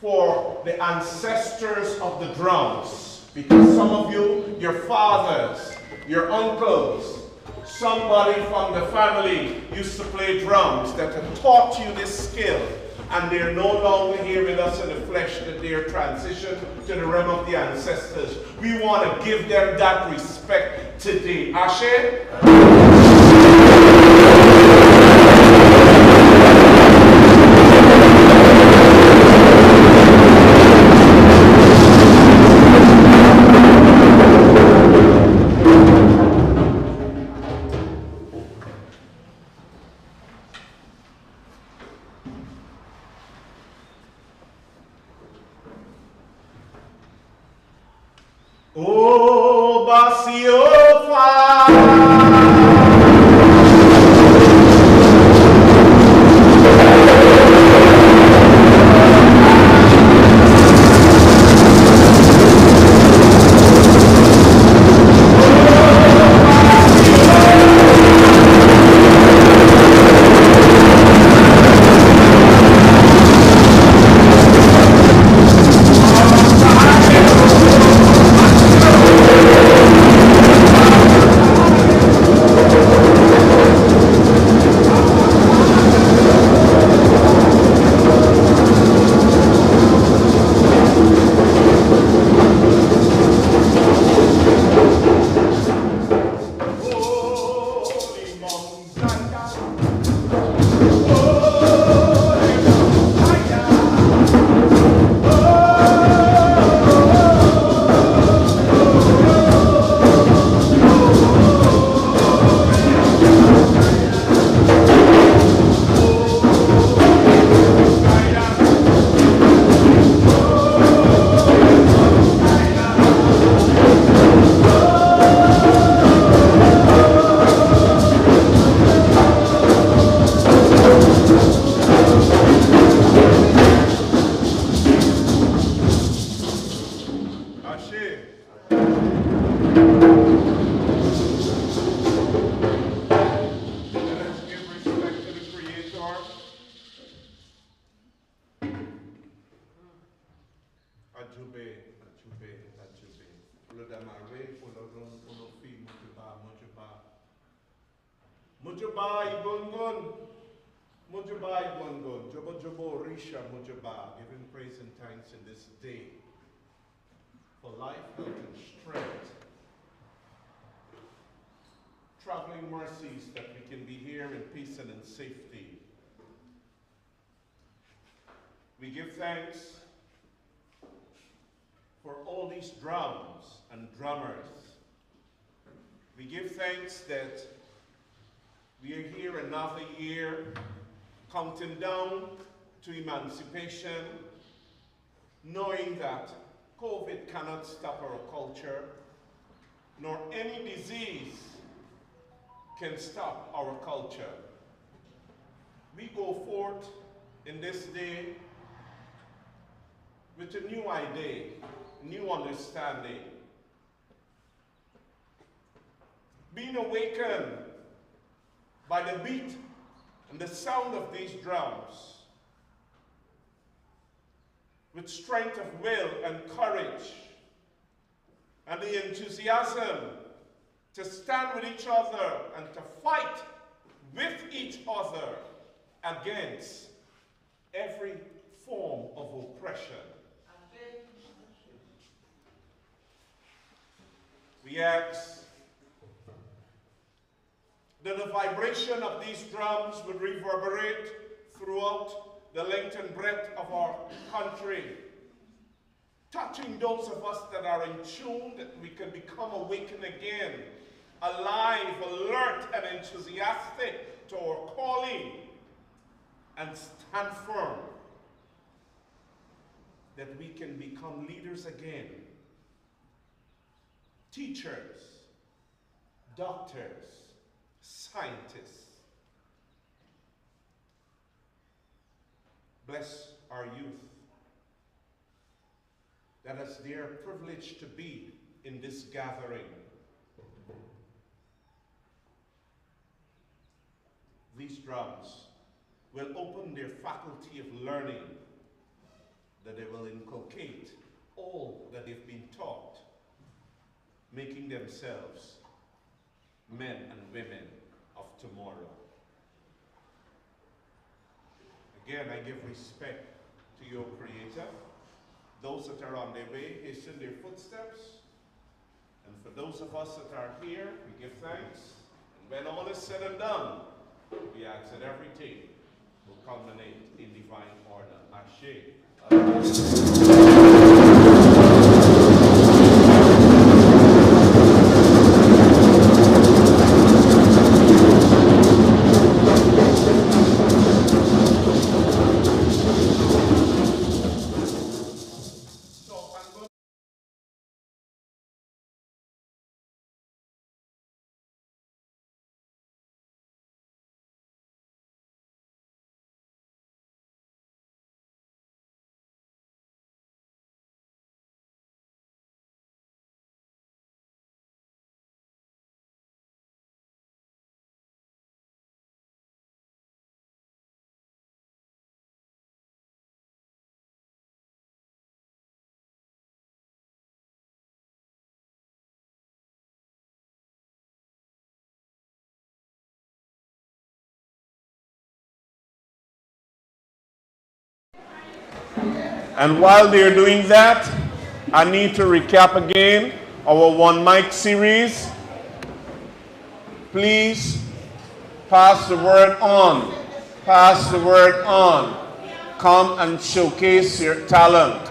for the ancestors of the drums. Because some of you, your fathers, your uncles, somebody from the family used to play drums that had taught you this skill, and they're no longer here with us in the flesh, that they are transitioned to the realm of the ancestors. We want to give them that respect today. Ashe?
Giving praise and thanks in this day for life, health, and strength. Traveling mercies that we can be here in peace and in safety. We give thanks for all these drums and drummers. We give thanks that we are here another year, counting down to emancipation, knowing that COVID cannot stop our culture, nor any disease can stop our culture. We go forth in this day with a new idea, new understanding, being awakened by the beat and the sound of these drums, with strength of will and courage, and the enthusiasm to stand with each other and to fight with each other against every form of oppression. We ask that the vibration of these drums would reverberate throughout the length and breadth of our country, touching those of us that are in tune, that we can become awakened again, alive, alert, and enthusiastic to our calling, and stand firm, that we can become leaders again, teachers, doctors, scientists. Bless our youth that is their privilege to be in this gathering. These drums will open their faculty of learning, that they will inculcate all that they've been taught, making themselves men and women of tomorrow. Again, I give respect to your Creator. Those that are on their way, hasten their footsteps. And for those of us that are here, we give thanks. And when all is said and done, we ask that everything will culminate in divine order. Ashe. And while they're doing that, I need to recap again our One Mic series. Please
Pass the word on. Pass the word on. Come and showcase your talent.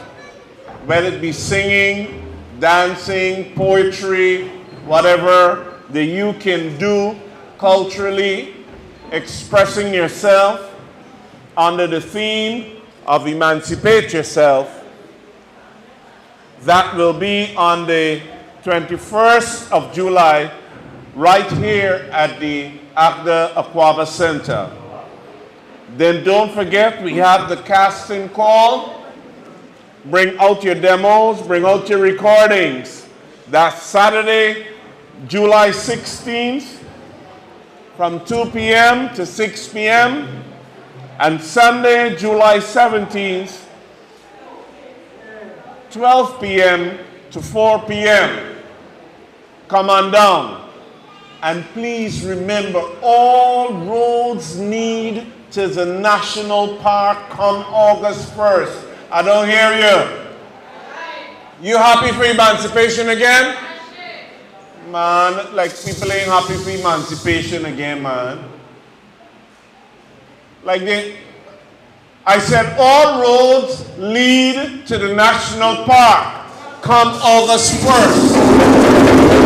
Whether it be singing, dancing, poetry, whatever that you can do culturally, expressing yourself under the theme of Emancipate Yourself. That will be on the 21st of July right here at the ACDA Aquaba Center. Then don't forget, we have the casting call. Bring out your demos, bring out your recordings. That's Saturday, July 16th from 2 p.m. to 6 p.m. and Sunday, July 17th, 12 p.m. to 4 p.m. Come on down. And please remember, all roads lead to the national park come August 1st. I don't hear you. You happy for emancipation again? Man, like people ain't happy for emancipation again, man. I said all roads lead to the national park come August 1st.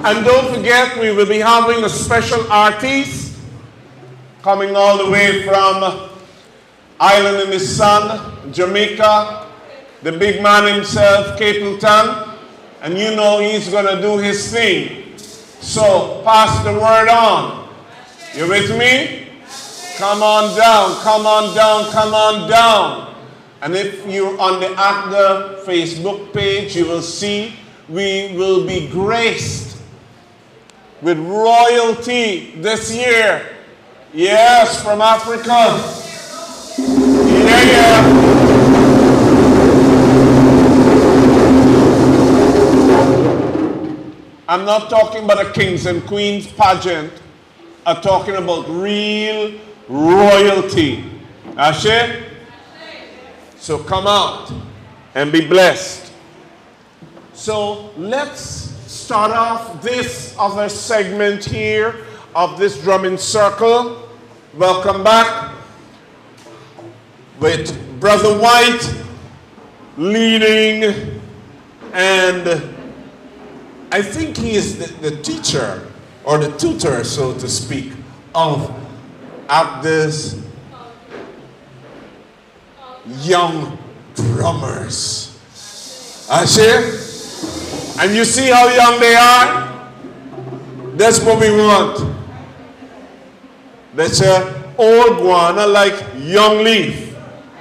And don't forget, we will be having a special artist coming all the way from Island in the Sun, Jamaica, the big man himself, Capleton, and you know he's going to do his thing. So pass the word on. You with me? Come on down, come on down, come on down. And if you're on the ACDA Facebook page, you will see we will be graced with royalty this year. Yes, from Africa. Yeah. I'm not talking about a kings and queens pageant. I'm talking about real royalty. Ashe? So come out and be blessed. So let's start off this other segment here of this drumming circle. Welcome back with Brother White leading, and I think he is the teacher or the tutor, so to speak, of ACDA's young drummers. Ashe? And you see how young they are? That's what we want. That's old guana like young leaf,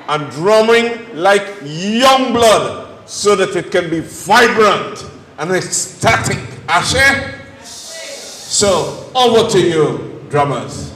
and drumming like young blood, so that it can be vibrant and ecstatic. Ashe? So, over to you, drummers.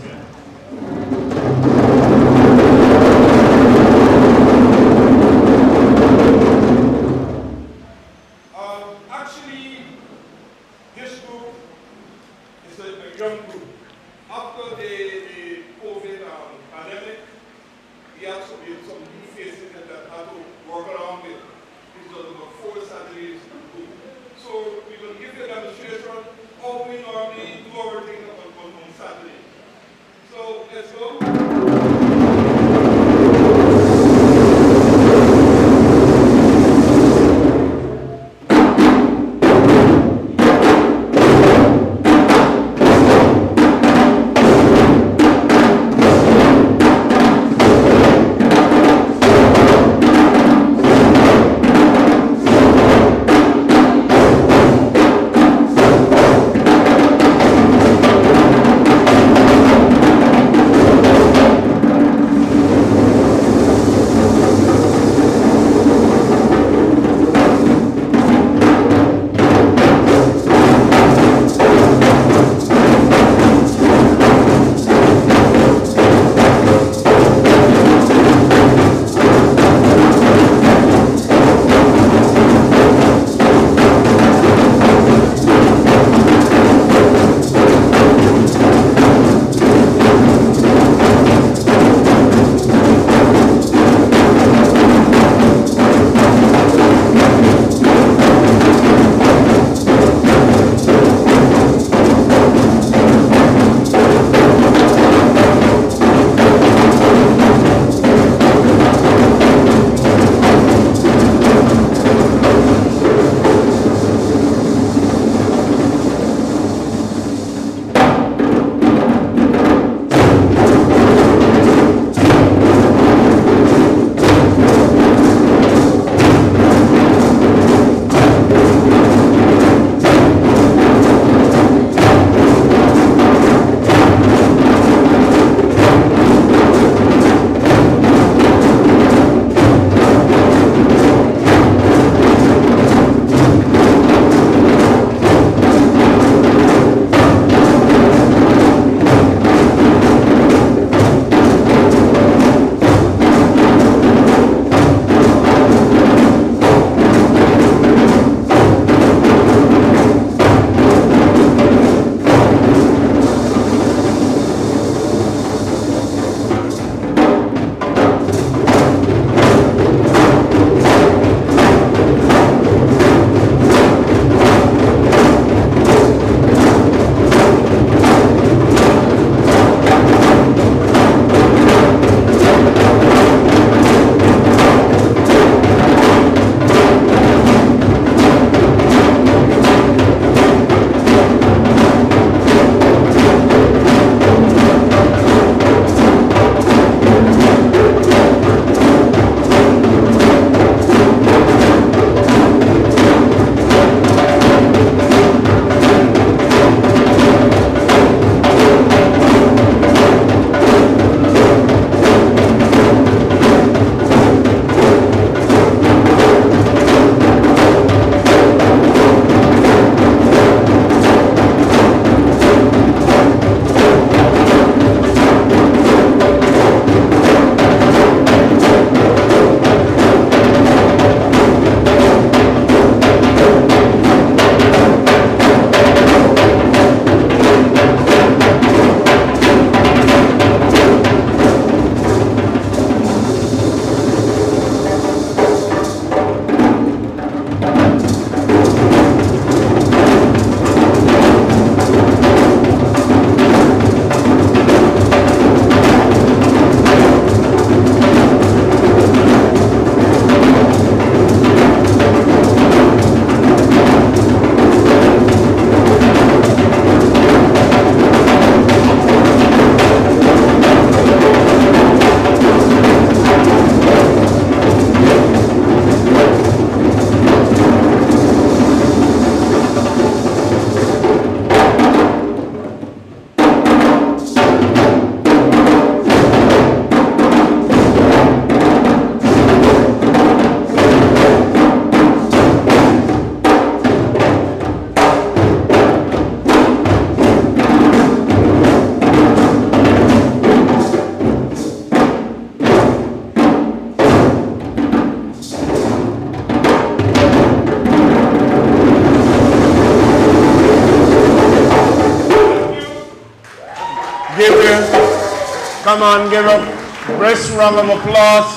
Come on, give a brisk round of applause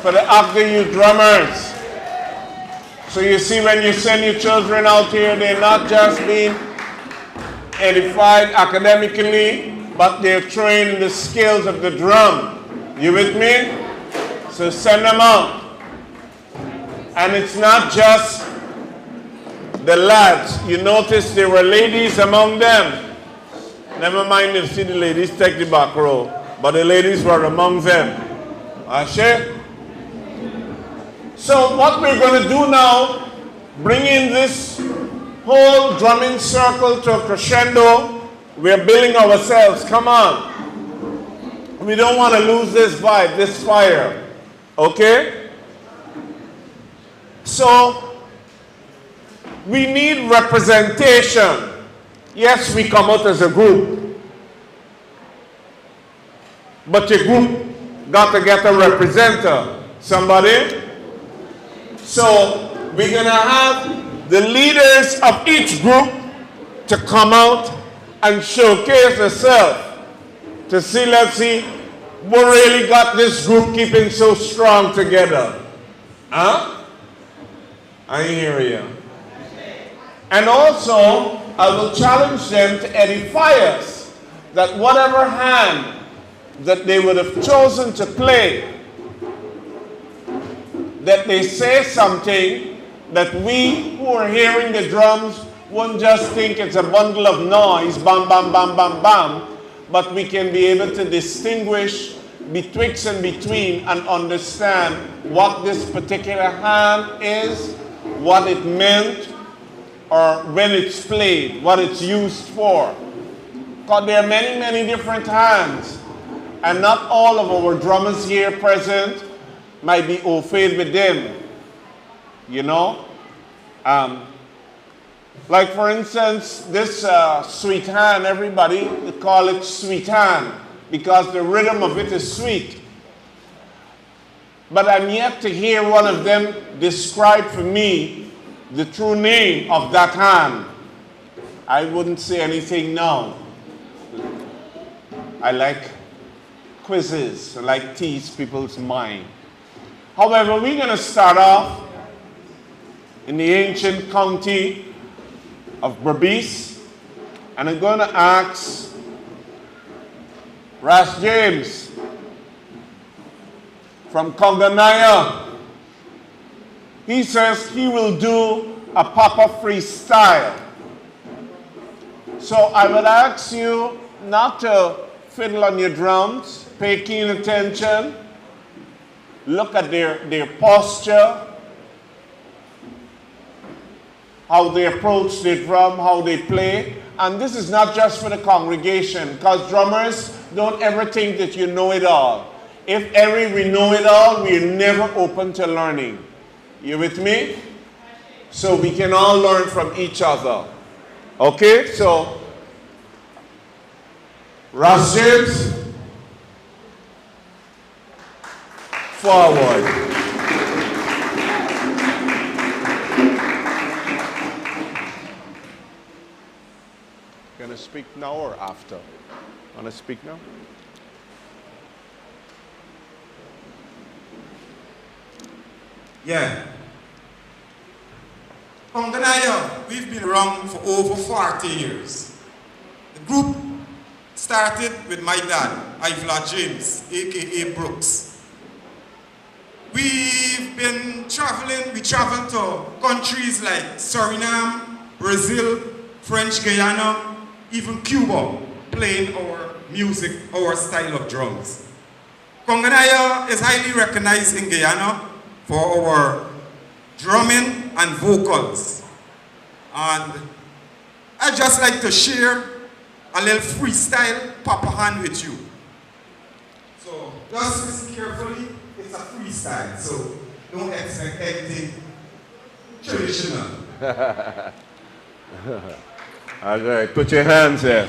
for the ACDA youth drummers. So you see, when you send your children out here, they're not just being edified academically, but they're trained in the skills of the drum. You with me? So send them out. And it's not just the lads. You notice there were ladies among them. Never mind if you see the ladies take the back row, but the ladies were among them. Ashe? So what we're going to do now, bringing this whole drumming circle to a crescendo, we're building ourselves. Come on. We don't want to lose this vibe, this fire. Okay? So, we need representation. Yes, we come out as a group. But your group got to get a representative. Somebody? So, we're going to have the leaders of each group to come out and showcase themselves. To see, let's see, who really got this group keeping so strong together. Huh? I hear you. And also, I will challenge them to edify us that whatever hand that they would have chosen to play, that they say something that we who are hearing the drums won't just think it's a bundle of noise, bam, bam, bam, bam, bam, but we can be able to distinguish betwixt and between and understand what this particular hand is, what it meant, or when it's played, what it's used for. Because there are many, many different hands, and not all of our drummers here present might be au fait with them, you know? Like for instance, this sweet hand, everybody they call it sweet hand because the rhythm of it is sweet. But I'm yet to hear one of them describe for me the true name of that hand. I wouldn't say anything now. I like quizzes, I like tease people's mind. However, we're going to start off in the ancient county of Berbice, and I'm going to ask Ras James from Conganaya. He says he will do a Papa freestyle. So I would ask you not to fiddle on your drums, pay keen attention, look at their posture, how they approach the drum, how they play. And this is not just for the congregation, because drummers don't ever think that you know it all. If ever we know it all, we're never open to learning. You with me? So we can all learn from each other. Okay, so Ras James, forward. Gonna speak now or after? Wanna speak now?
Yeah. Conganaya, we've been around for over 40 years. The group started with my dad, Ivla James, aka Brooks. We've been traveling, we traveled to countries like Suriname, Brazil, French Guyana, even Cuba, playing our music, our style of drums. Conganaya is highly recognized in Guyana for our drumming and vocals. And I'd just like to share a little freestyle Papa hand with you. So just listen carefully, it's a freestyle, so don't expect anything traditional.
All right, put your hands there.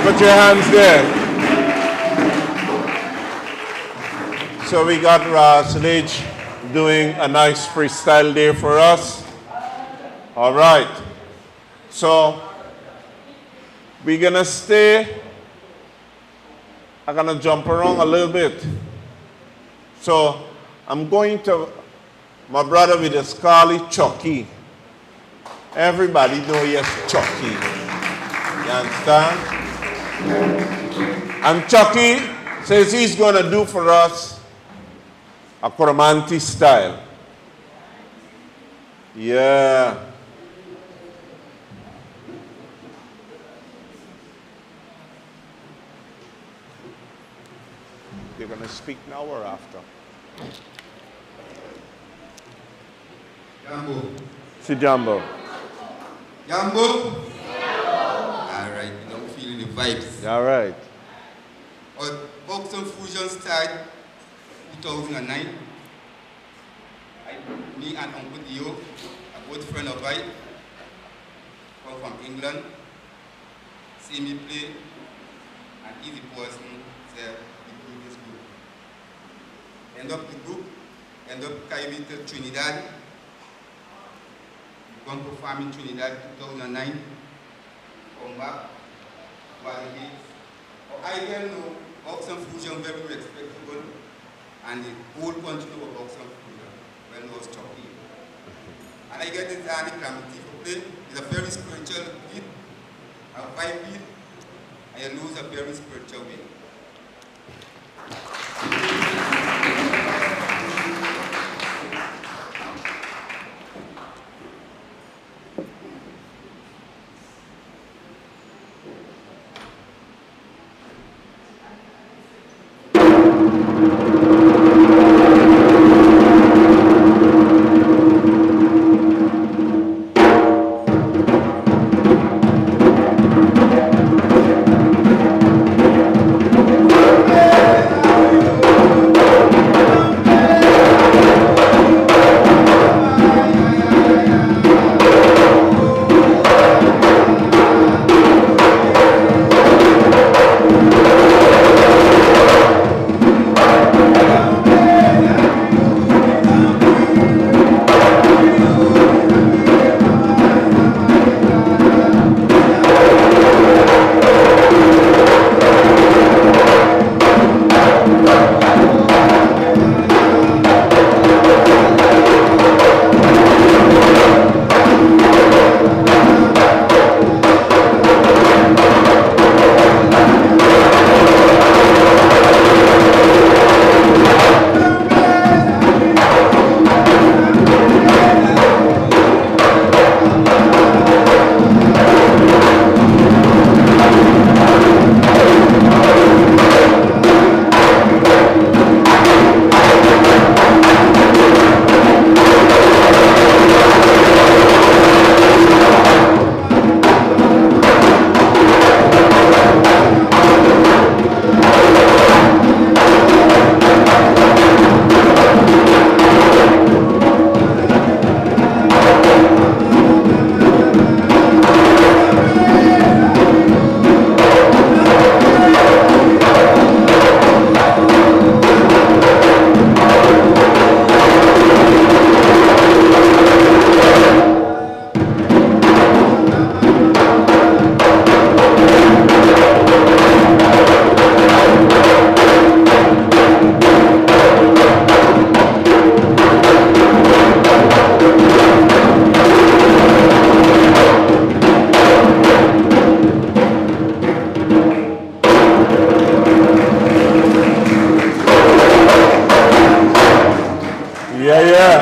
Put your hands there. So we got Ledge doing a nice freestyle there for us. All right. So we're gonna stay. I'm gonna jump around a little bit. So I'm going to my brother with the Scarlet Chucky. Everybody know yes, Chucky. You understand? And Chucky says he's gonna do for us a Coromantee style. Yeah. You're going to speak now or after?
Jambo.
Si Jambo.
Jambo? All right, you know, feeling the vibes.
All right.
Boxing Fusion started 2009. Me and Uncle Dio, a good friend of mine, come from England, see me play, and he's the person said, we do this group. End up the group, end up carrying to Trinidad. We come perform in Trinidad 2009, come back, I don't know, boxing fusion very respectable, and the whole country know boxing fusion when it was Chucky. And I get this early committee for play. It's a very spiritual beat, a vibe beat, and you lose a very spiritual way.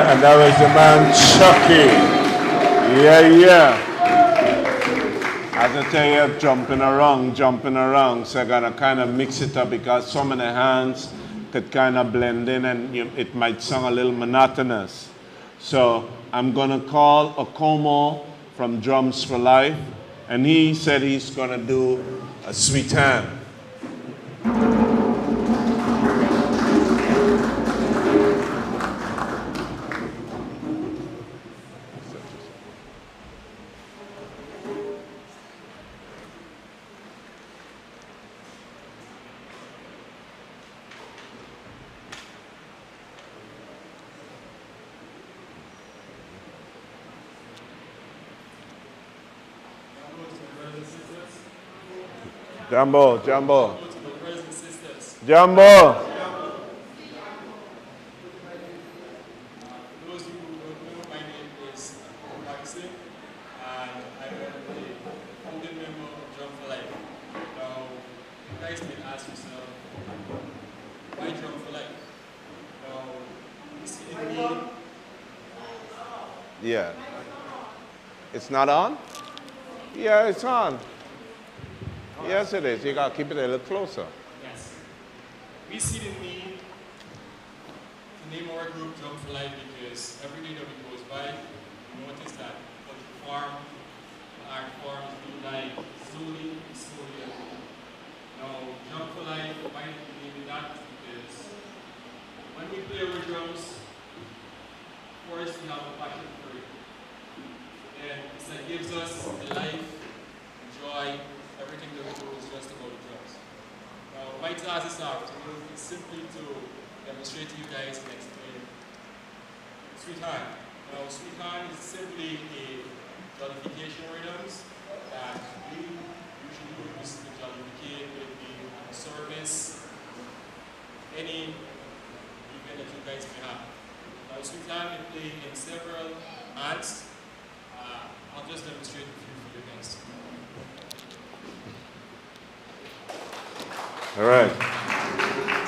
And that was the man Chucky. Yeah. As I tell you, jumping around. So I'm gonna kind of mix it up because some of the hands could kind of blend in and it might sound a little monotonous. So I'm gonna call Okomo from Drums for Life, and he said he's gonna do a sweet hand. Jumbo, Jumbo.
To my brothers and sisters.
Jumbo.
Those who don't know, my name is Maxim, and I am a founding member of Drum for Life. Now, you guys may ask yourself, why Drum for Life? Now, you see in me,
Yeah. It's not on? Yeah, it's on. Yes, it is. You got to keep it a little closer.
yes, we see the need to name our group Drum for Life because every day that we goes by, we notice that our farms being died slowly. Now, Drum for Life, why did we name it that? Because when we play our drums, first we have a passion for it. And it's like gives us the life, the joy, everything that we do is just about the drums. Now, my task this afternoon is simply to demonstrate to you guys and explain Sweet Hand. Now, Sweet Hand is simply a jollification rhythms that we usually use to jollificate with the service, any event that you guys may have. Now, Sweet Hand is played in several hands. I'll just demonstrate a few for you guys.
All right.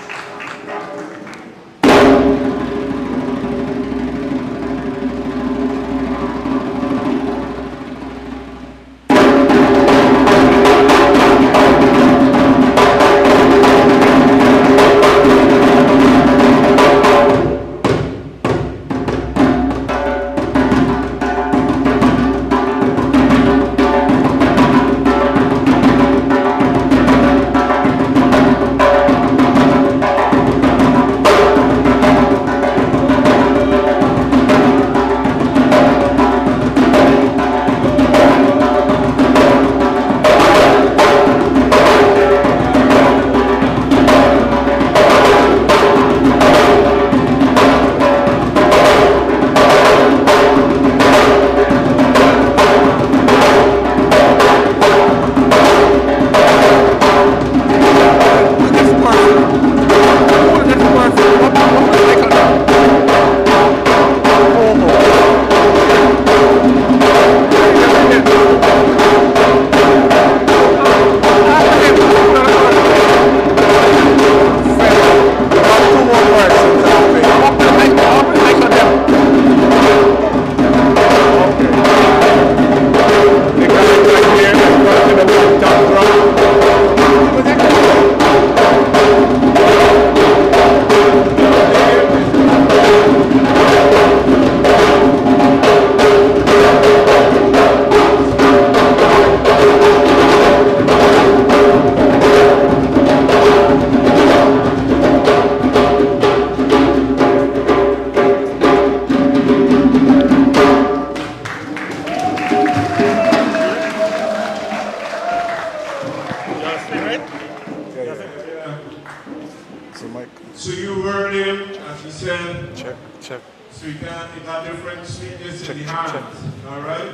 So you heard him, as he said,
Check.
sweet hand, it got different sweetness in the hands. All right?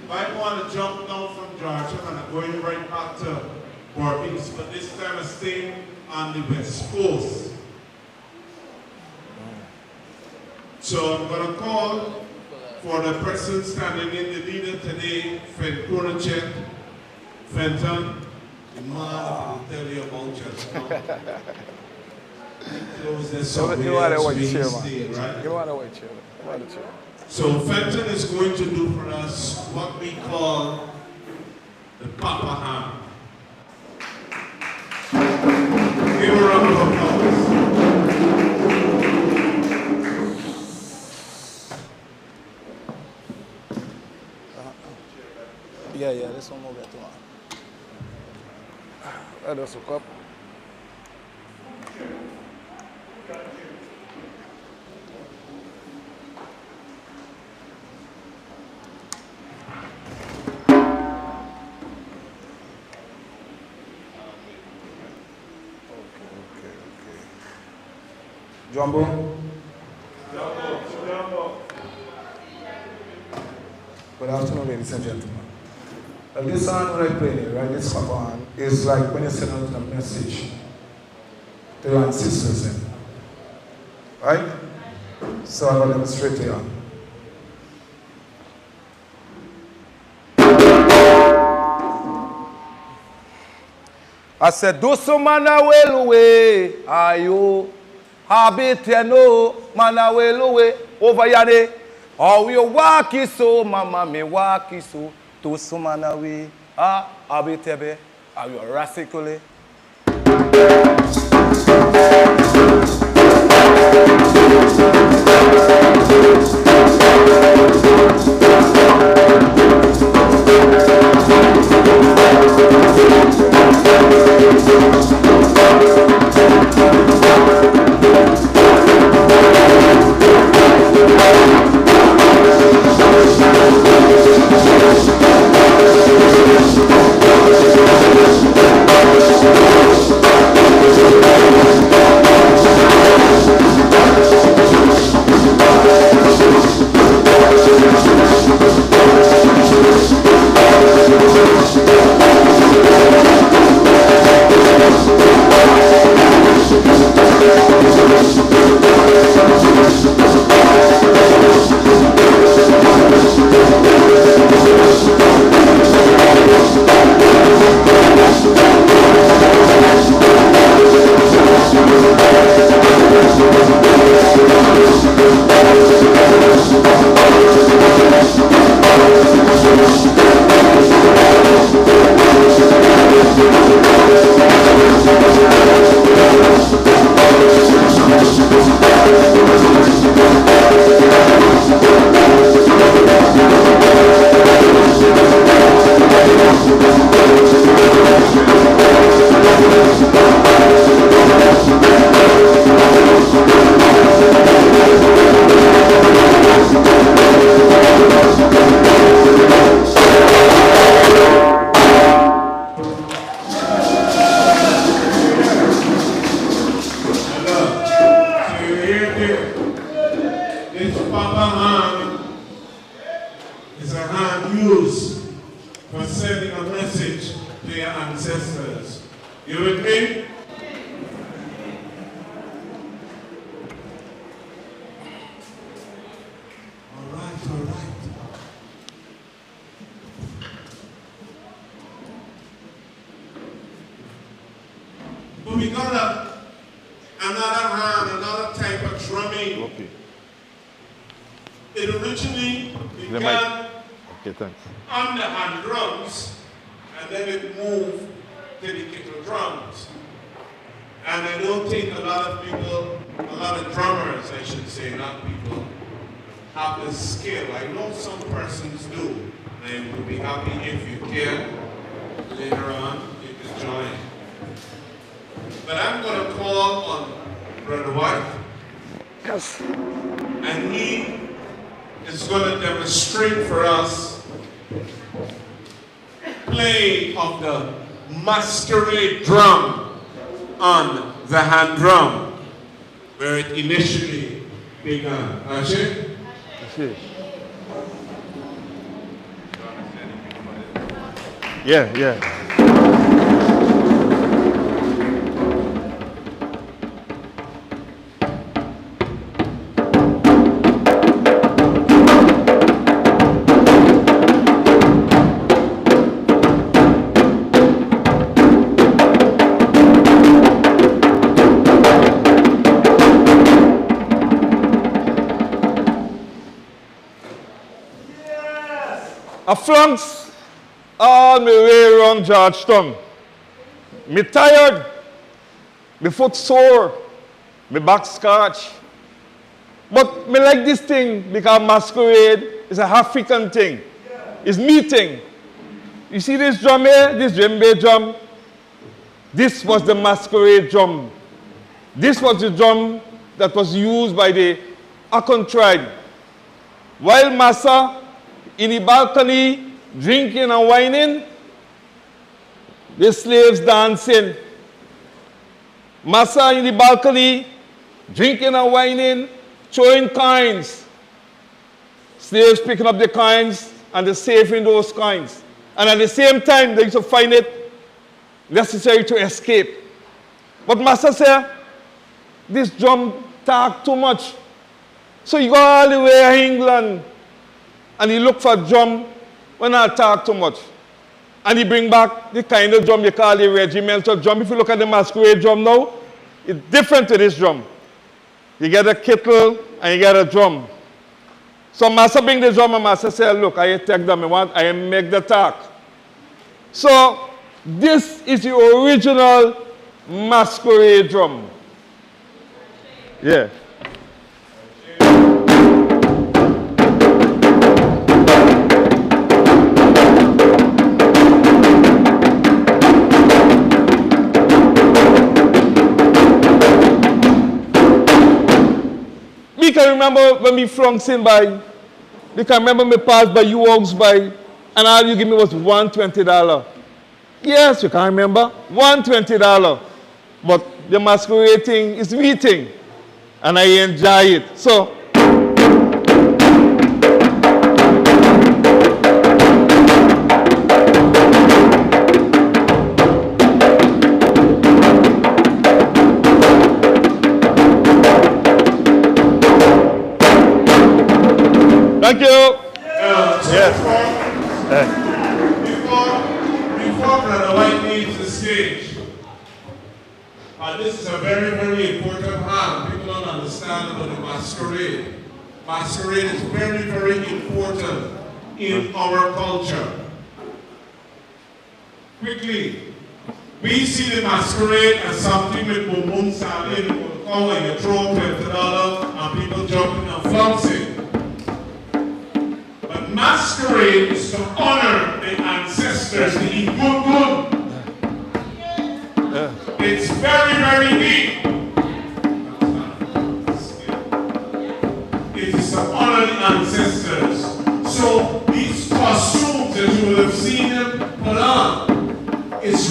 If I want to jump down from Georgia and I'm going right back to Barbados, but this time I'm staying on the West Coast. So I'm going to call for the person standing in the leader today, Fenton. Fenton, the man will tell you about just close this up.
You want to wait chair,
Right?
man. You want to wait chair.
So Fenton is going to do for us what we call the Papa Hand. Give a round of applause.
Yeah, this one will get to one. That does hook up. Okay. Jumbo. Good afternoon, ladies and gentlemen. And this song when I play it, right, this cup on, is like when you send out a message to your ancestors, right? So I'm going to demonstrate to you. I said, do so mana well away, ayo, habiteno, mana well away, over yade. Oh, we walk so, mama, me walk so, to so mana way, habitebe, ayo, rasically.
But we got another hand, another type of drumming.
Okay.
It originally began
Okay, thanks.
on the hand drums, and then it moved to the kettle drums. And I don't think a lot of people, a lot of drummers, I should say, not people, have the skill. I know some persons do. And I would be happy if you can, later on, you can join. But I'm going to call on Brother White.
Yes.
And he is going to demonstrate for us play of the masquerade drum on the hand drum, where it initially began. Ashe?
Yeah. I flunks all my way around Georgetown. Me tired, my foot sore, my back scratch. But me like this thing because masquerade is an African thing. It's me thing. You see this drum here, this djembe drum? This was the masquerade drum. This was the drum that was used by the Akon tribe. While Massa in the balcony, drinking and whining, the slaves dancing. Massa in the balcony, drinking and whining, throwing coins. Slaves picking up the coins and they're saving those coins.
And at the same time, they used to find it necessary to escape. But Master said, this drum talk too much. So you go all the way to England and you look for drum when I talk too much. And he bring back the kind of drum you call the regimental drum. If you look at the masquerade drum now, it's different to this drum. You get a kettle and you get a drum. So Master bring the drum and Master say, look, I take them, I make the talk. So this is the original masquerade drum. Yeah. Me can remember when me flunks in by, me can remember me pass by you walks by, and all you give me was $120. Yes, you can remember, $120. But the masquerading is meeting, and I enjoy it. So, thank you.
Yes. Before Brother White leaves the stage, this is a very, very important part. People don't understand about the masquerade. Masquerade is very, very important in our culture. Quickly, we see the masquerade as something with boom boom salad, and you throw $20 and people jumping and flouncing. But masquerade is to honor the ancestors, the Igun. It's very, very deep. It is to honor the ancestors. So these costumes that you will have seen them put on, it's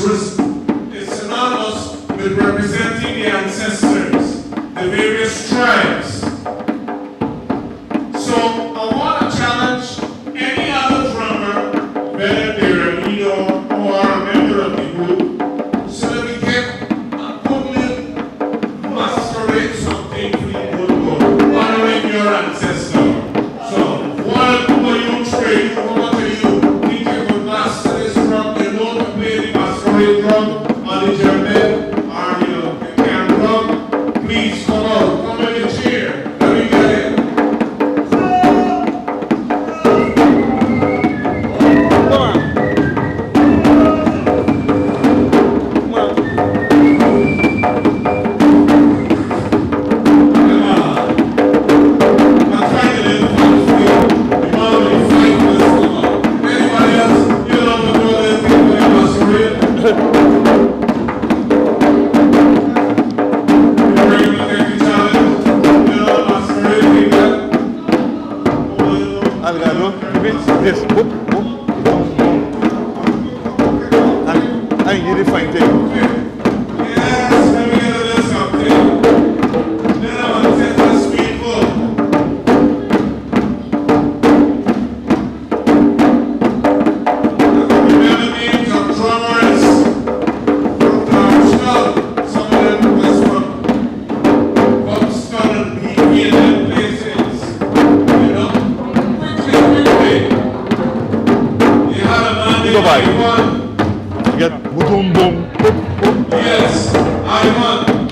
synonymous with representing the ancestors, the various tribes. So I want to challenge any other drummer, whether they're a leader or a member of the group, so that we can masquerade something for the good God, honoring your ancestors. So while you train, over to you, think you could master this drum, you know to play the masquerade drum, or the djembe, or the can drum, please come out, come in the chair, let me get it.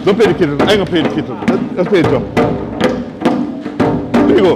Don't pay the kitten. I ain't gonna pay the kitten. Let's pay the drum. There you go.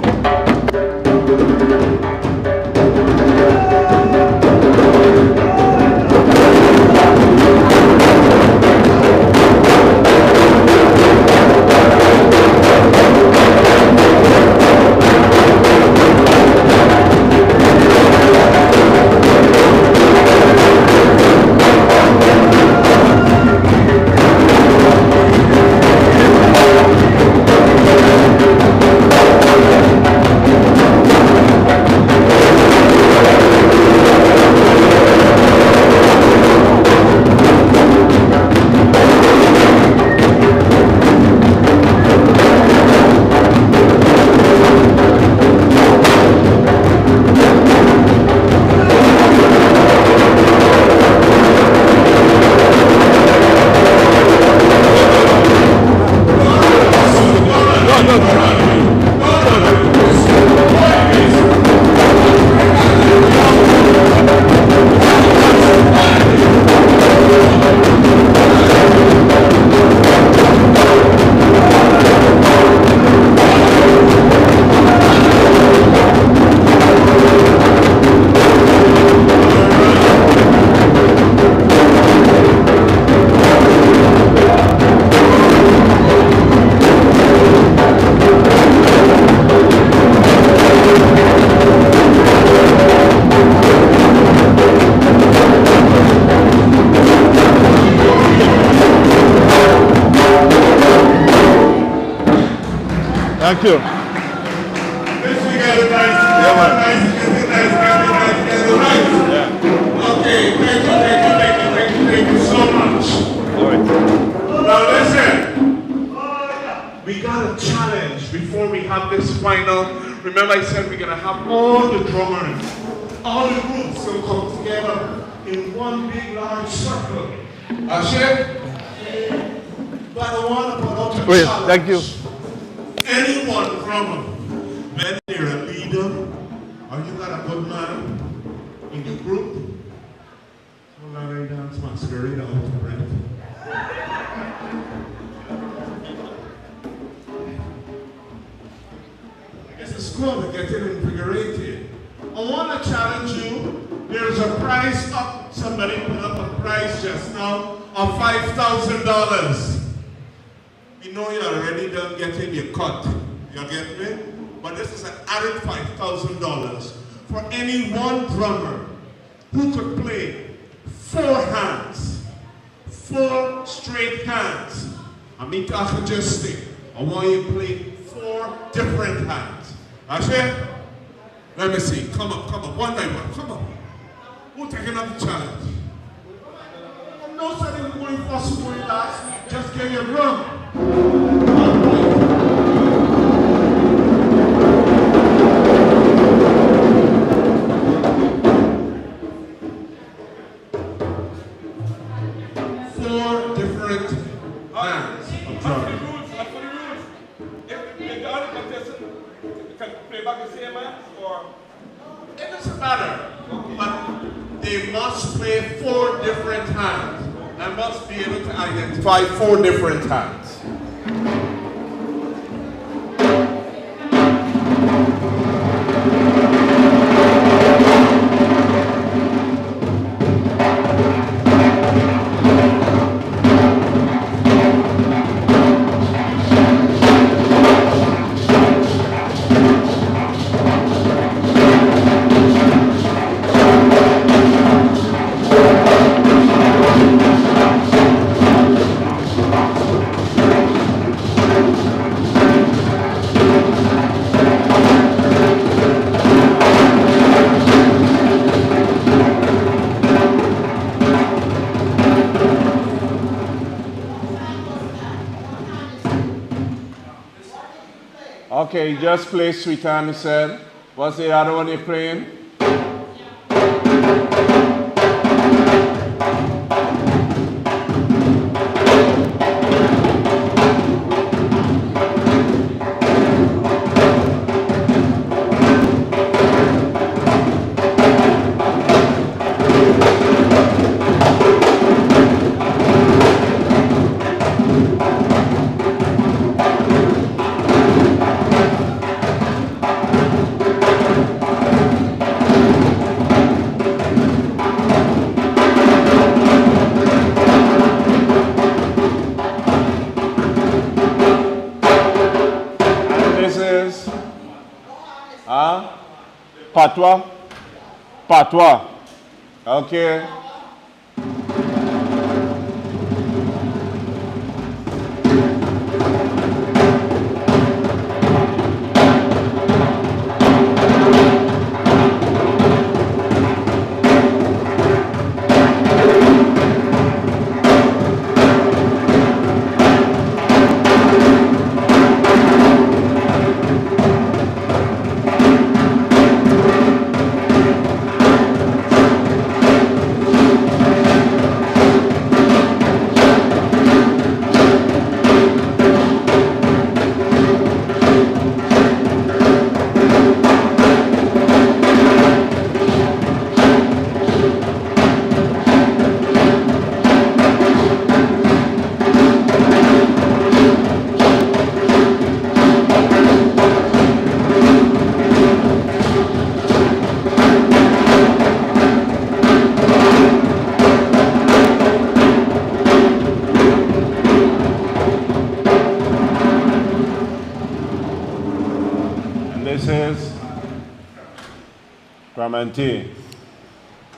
Thank you.
Let's together, guys.
Yeah, man.
Okay, thank you so much.
All right.
Now listen, we got a challenge before we have this final. Remember I said we're going to have all the drummers, all the groups will come together in one big large circle. Ashe? But I want to put out a
Wait,
challenge.
thank you.
Any one drummer, whether you're a leader or you got a good man in your group, hold on, I dance masquerade out of breath. I guess it's cool to get it invigorated. I want to challenge you. There's a prize up. Somebody put up a prize just now of $5,000. You know you're already done getting your cut. You get me? But this is an added $5,000 for any one drummer who could play 4 hands, 4 straight hands. I'm not talking just stick. I want you to play 4 different hands. Ashe? Let me see. Come on, one by one. Come on. Who's taking up the challenge? I'm not saying we're going first, we're going last. Just get your drum. It doesn't matter, but they must play 4 different hands. I must be able to identify 4 different hands. Okay, just play Sweet Time, he said. What's the other one you're playing? Patois? Patois. Okay.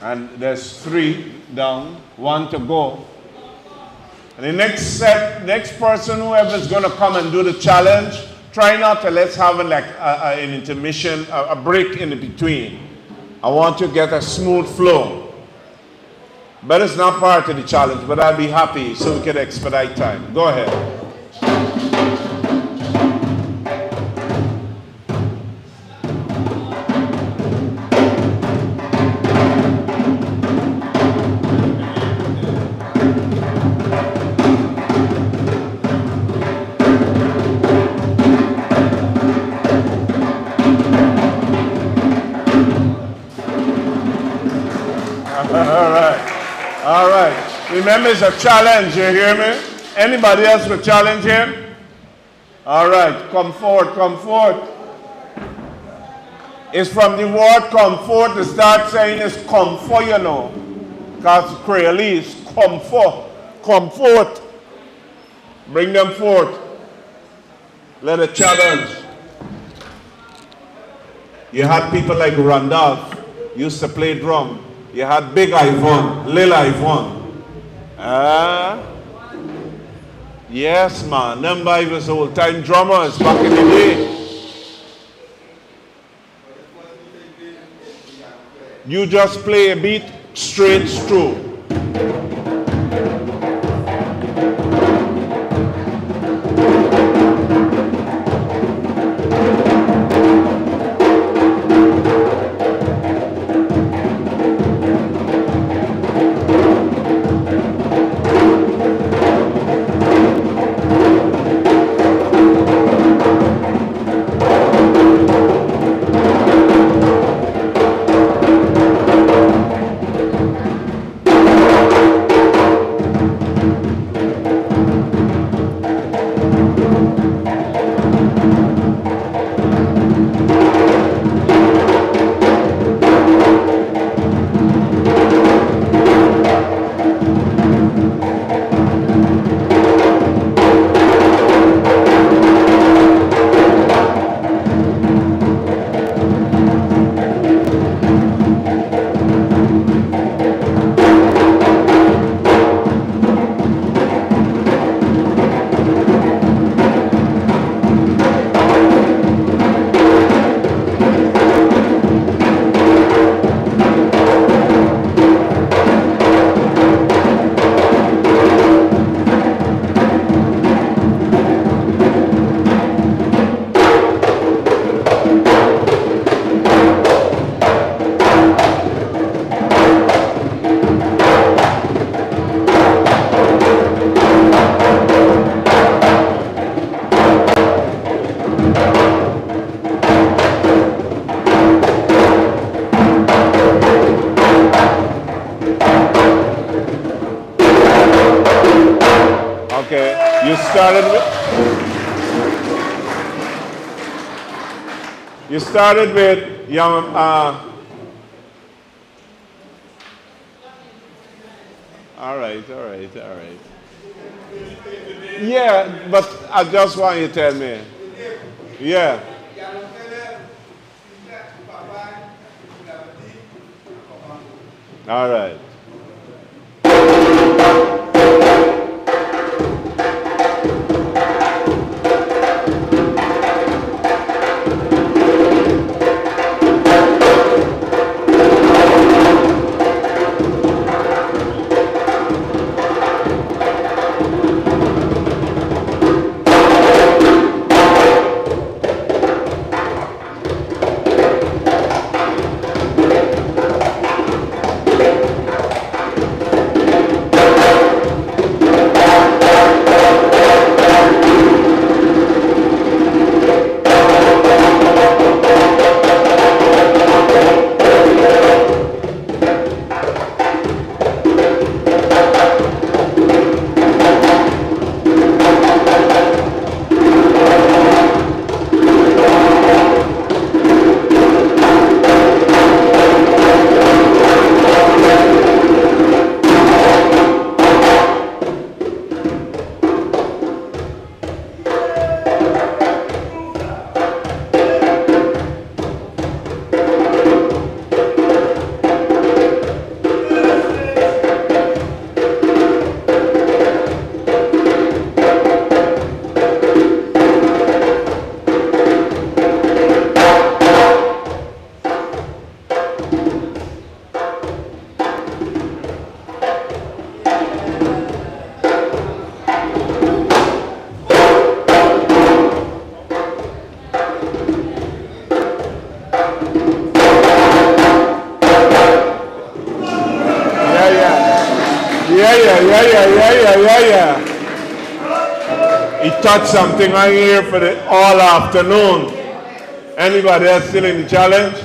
And there's 3 down, 1 to go. And the next person, whoever is going to come and do the challenge,
try not to, let's have an intermission, a break in between. I want to get a smooth flow. But it's not part of the challenge, but I'll be happy so we can expedite time. Go ahead. All right. Remember, it's a challenge, you hear me? Anybody else with challenge here? All right, come forward, come forward. It's from the word come forth to start saying it's come for, you know. Because Creole is come for, come forth. Bring them forth. Let a challenge. You had people like Randolph used to play drum. You had Big Ivan, Lil Ivan. Yes, man. Them guys was old-time drummers back in the day. You just play a beat straight through. You started with young, all right. Yeah, but I just want you to tell me. Yeah. All right. Yeah. He touched something right here for the all afternoon. Anybody else still in the challenge?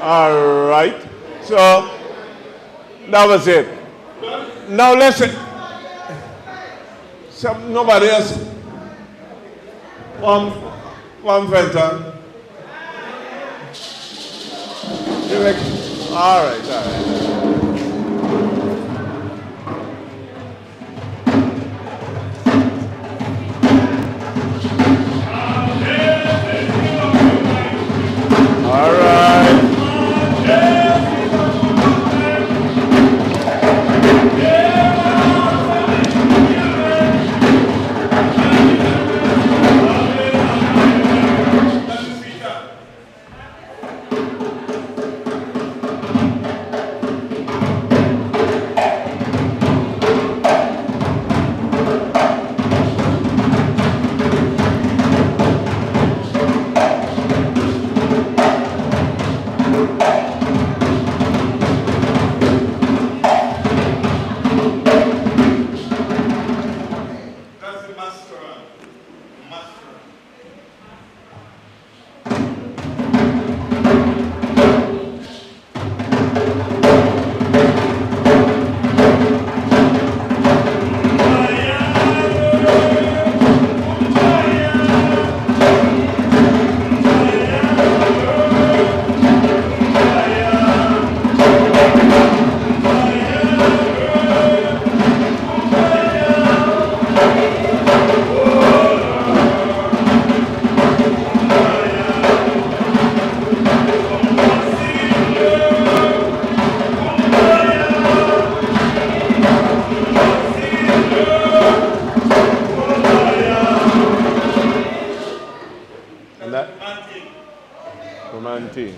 All right. So that was it. Now listen. Nobody else. One Fenton. All right. All right. Romantic.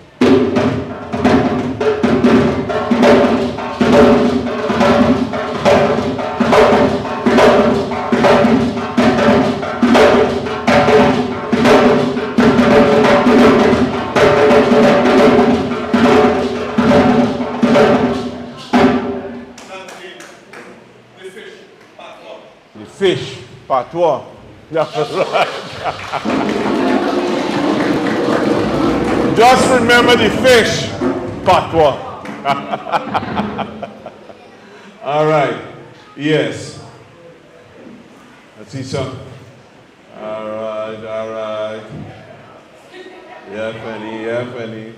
The fish, patois. That's right. Just remember the fish, patois. All right. Yes. Let's see some. All right. Yeah, Fanny.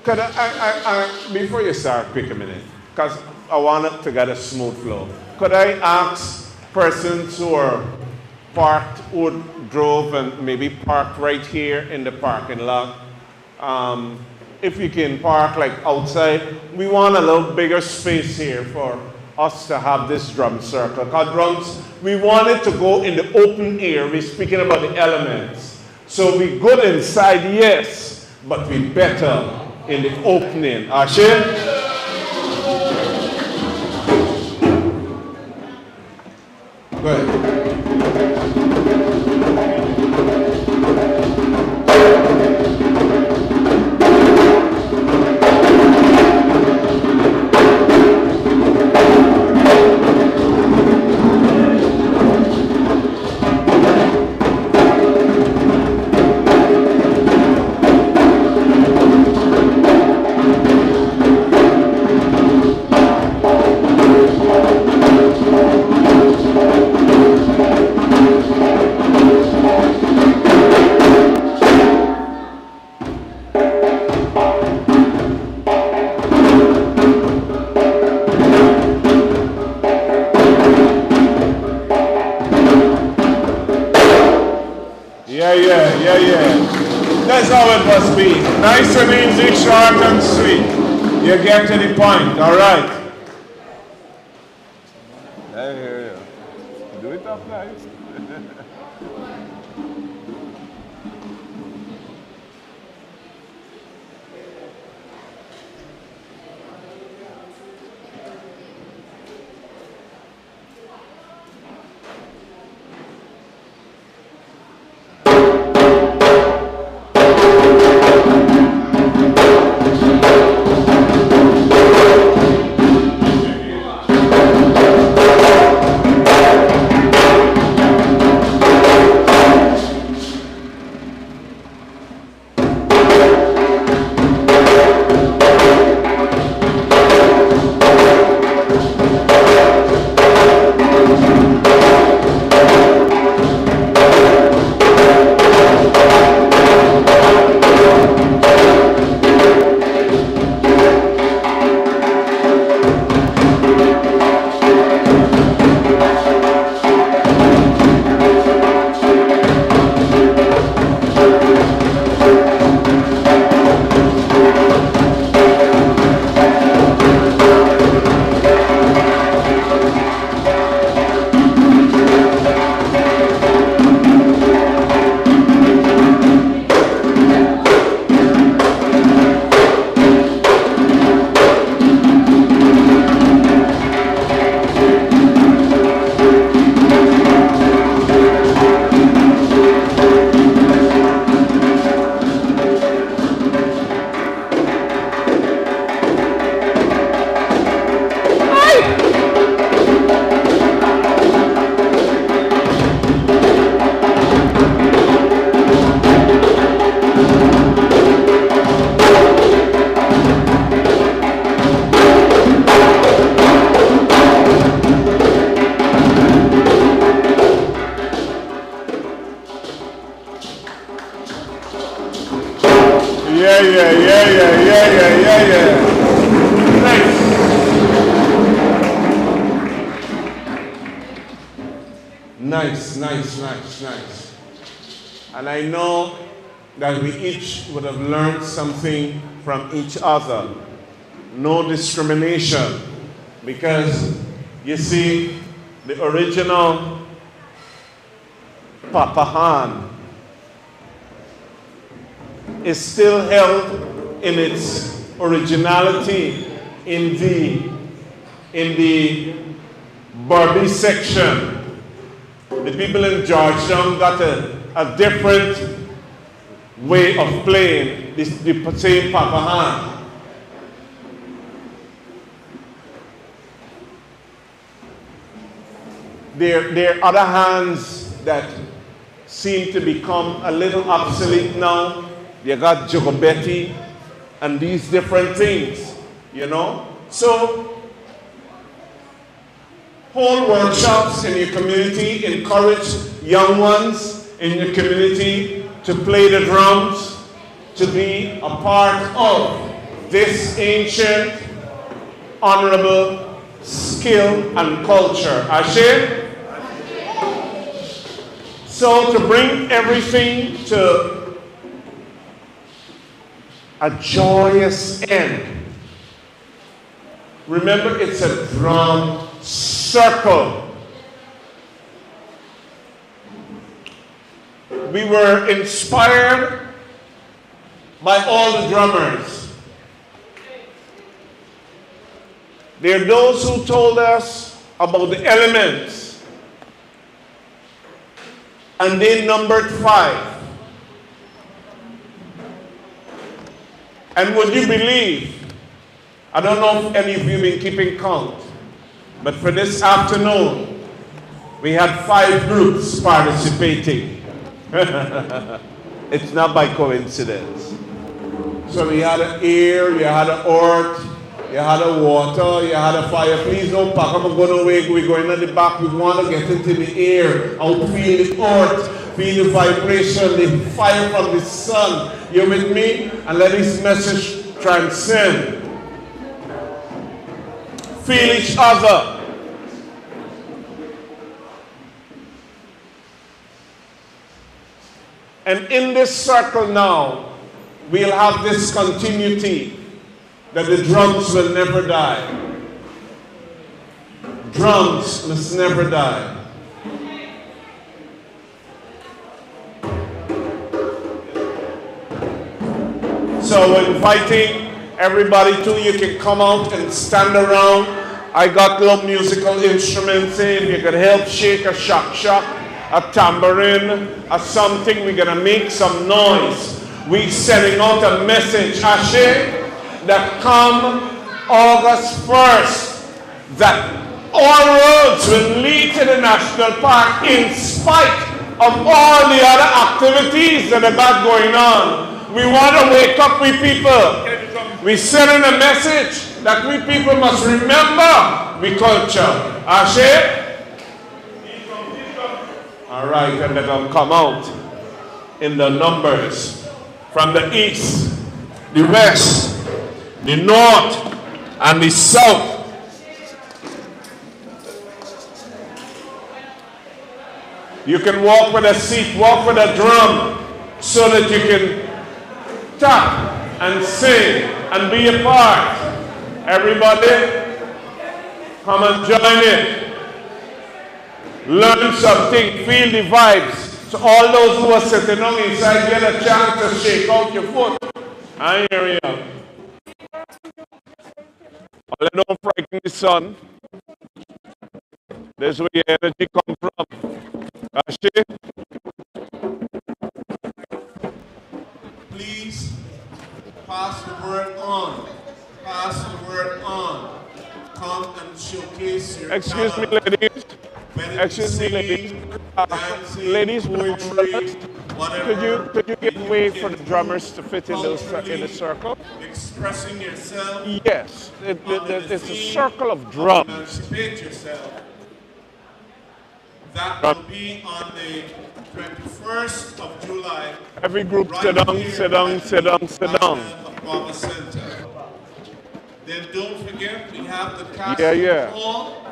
Could I before you start, pick a minute, because I want it to get a smooth flow. Could I ask persons who are parked, who drove and maybe parked right here in the parking lot, if you can park like outside? We want a little bigger space here for us to have this drum circle. Because drums, we want it to go in the open air. We're speaking about the elements. So we good inside, yes, but we better in the opening. Ashe? Go ahead. Yeah. That's how it must be. Nice and easy, short and sweet. You get to the point, all right? I hear you. Do it up nice. Nice, nice, nice, nice. And I know that we each would have learned something from each other. No discrimination. Because, you see, the original Papa Han is still held in its originality in the Barbie section. The people in Georgetown got a different way of playing the same Papa Han. There are other hands that seem to become a little obsolete now. You got Jogobetti and these different things, you know. So, hold workshops in your community, encourage young ones in your community to play the drums, to be a part of this ancient, honorable skill and culture. Ashe? So to bring everything to a joyous end, remember it's a drum circle. We were inspired by all the drummers. There are those who told us about the elements, and they numbered 5. And would you believe, I don't know if any of you have been keeping count, but for this afternoon, we had 5 groups participating. It's not by coincidence. So we had an air, you had an earth, you had a water, you had a fire. Please don't pack up and go away. We're going at the back. We want to get into the air and feel the earth, feel the vibration, the fire from the sun. You with me? And let this message transcend. Feel each other. And in this circle now, we'll have this continuity that the drums will never die. Drums must never die. So we're inviting everybody to, you can come out and stand around. I got little musical instruments in. You can help shake a shock, a tambourine, or something. We're gonna make some noise. We're sending out a message, Ashe, that come August 1st, that all roads will lead to the National Park in spite of all the other activities that are got going on. We want to wake up we people. We send in a message that we people must remember we culture. Ashe? All right, and they're going to come out in the numbers from the east, the west, the north, and the south. You can walk with a seat, walk with a drum, so that you can tap and sing and be a part. Everybody, come and join it. Learn something, feel the vibes. So all those who are sitting on inside get a chance to shake out your foot. I hear you. Don't frighten the sun. This is where your energy comes from. Ashe? Please pass the word on. Pass the word on. Come and showcase your
Excuse me,
talent.
ladies. Excuse me, ladies. Ladies,
poetry,
could you give way for the drummers to fit in those in the circle?
expressing yourself.
Yes, it's a circle of drums.
Emancipate yourself. That will be on the 21st of July.
Every group
right
sit down,
here
sit down,
at
sit down, sit down.
National Center. Then don't forget we have the castle
Yeah.
hall.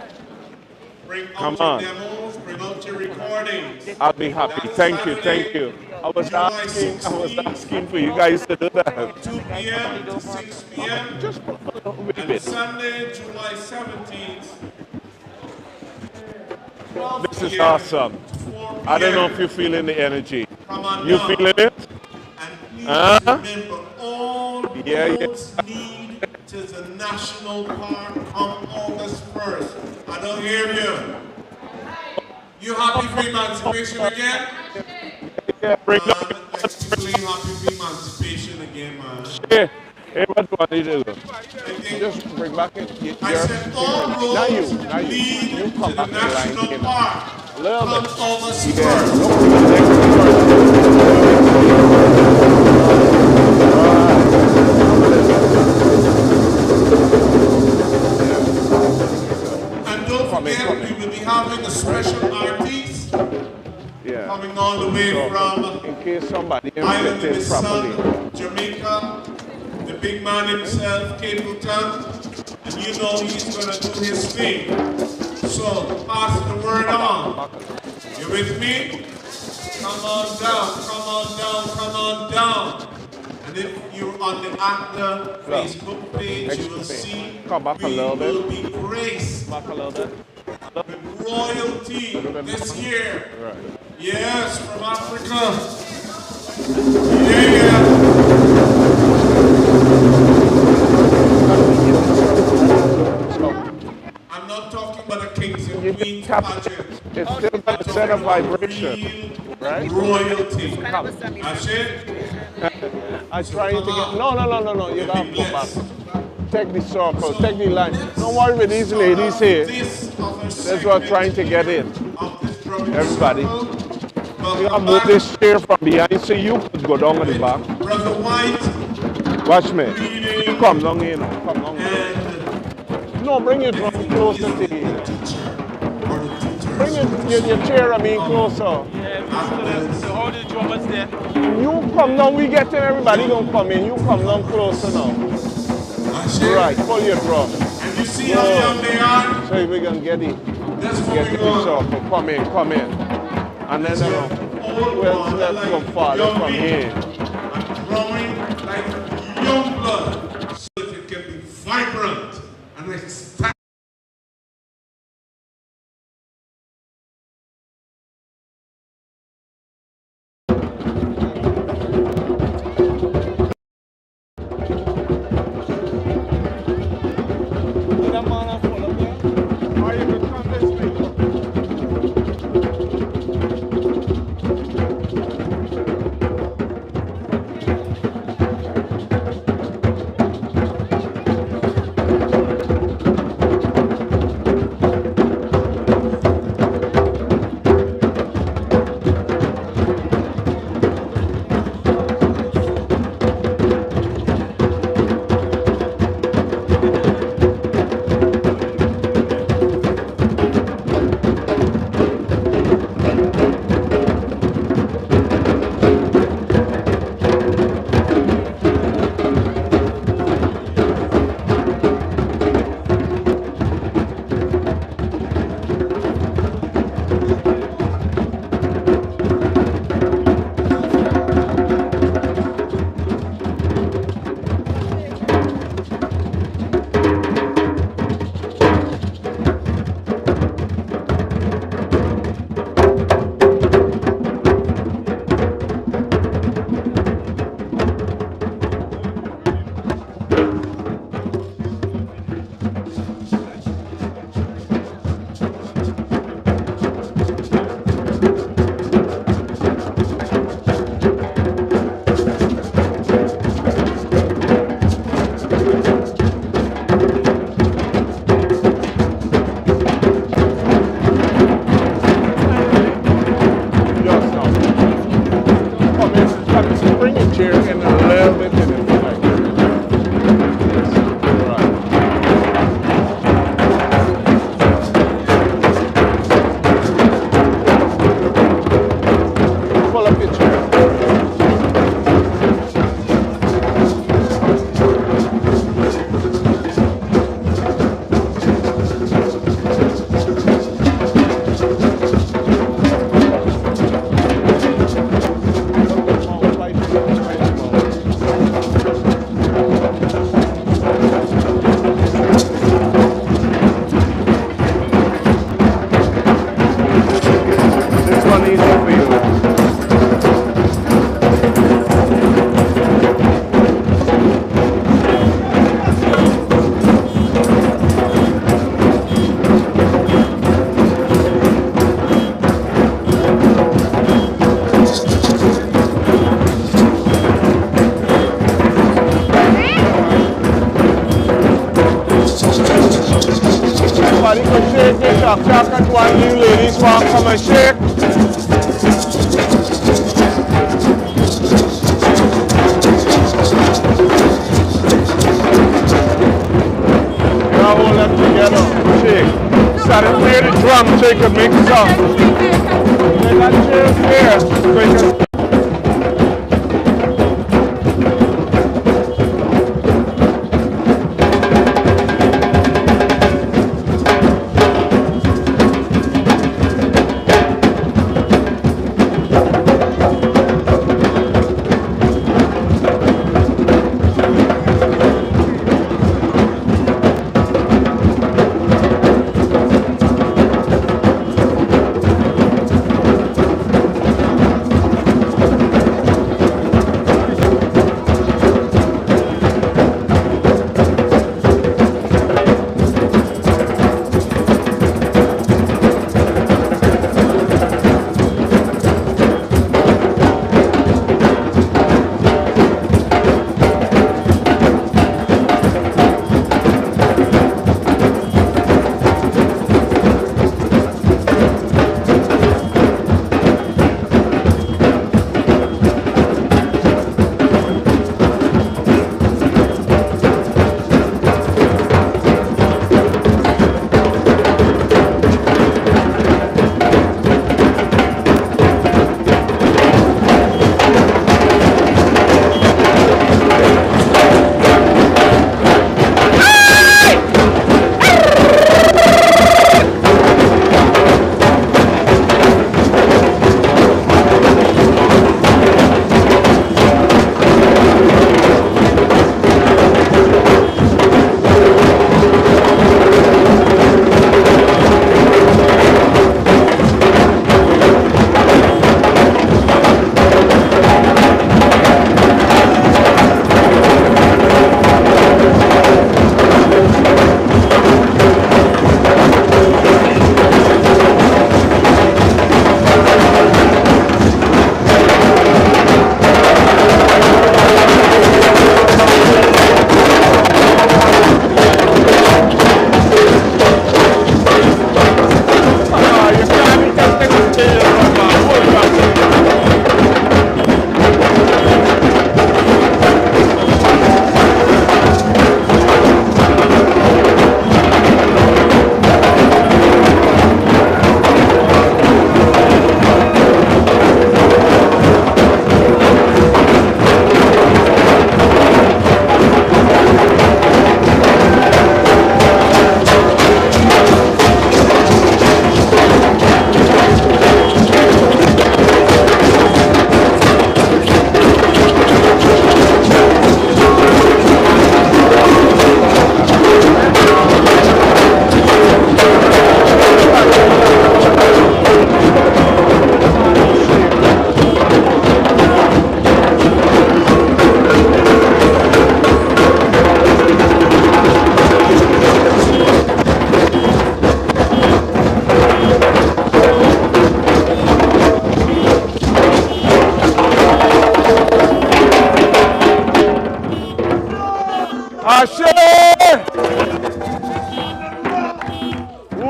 Bring
Come
out your
on.
demos.
bring out your recordings.
I'll be happy.
That's
Thank you,
Saturday,
thank you. I was
July
asking for you guys to do that.
2 p.m. to 6 p.m.
Just a little
And
bit.
Sunday, July 17th, 12
This is
p.m.
awesome.
to 4
I don't know
p.m.
if you're feeling the energy.
Come on
You
down.
feeling it?
And please
Huh?
remember, all
Yeah, yeah.
roads lead to the national park on August 1st. I don't hear you. You happy for emancipation again?
Yeah, bring
Man,
up.
let's be really happy for emancipation again, man.
Hey, what do I need to do?
Again,
Just bring back in your
I said all
Not you,
roads
not you.
lead
You
to
come
the
back in line
national
here.
park
A little
on
bit.
August
Yeah,
1st.
look to the next person.
And don't forget, we will be having a special artist
Yeah.
coming all the way from
In case somebody didn't
Island
fit
of
in
the
properly.
Sun, Jamaica, the big man himself, Capleton, and you know he's gonna do his thing. So pass the word on. You with me? Come on down, come on down, come on down. And if you're on the ACDA Facebook page, you will see
Come back a
we
little bit.
will be graced
Back a little bit.
with royalty this year.
Right.
Yes, from Africa. Yeah. I'm not talking about the kings and queens pageant.
It's still got a set of vibration.
Real
Right?
royalty. That's it.
I'm trying to get. No. You gotta go back. Take the circle, take the line. Don't worry with these ladies here. That's what I'm trying to get in. Everybody. You gotta move this chair from behind so you could go down at the back.
Brother White,
Watch me.
reading,
Come down here now. Come down here.
and
No, bring it from closer to you.
or the teacher.
Bring it, your chair, closer.
All the drummers there.
You come down, we get in, everybody gonna come in. You come down closer now.
That's it.
Right, pull your drum.
And you see how young they are?
So we can get it.
That's
Get to
moving
the
on.
circle. Come in. And then let's go farther from here.
And growing like young blood so that it can be vibrant and expand.
Jack. Jack and one new ladies want to come and shake. Now hold them together. Shake. Start to play the drum so you can make some. Let that chair here so you can.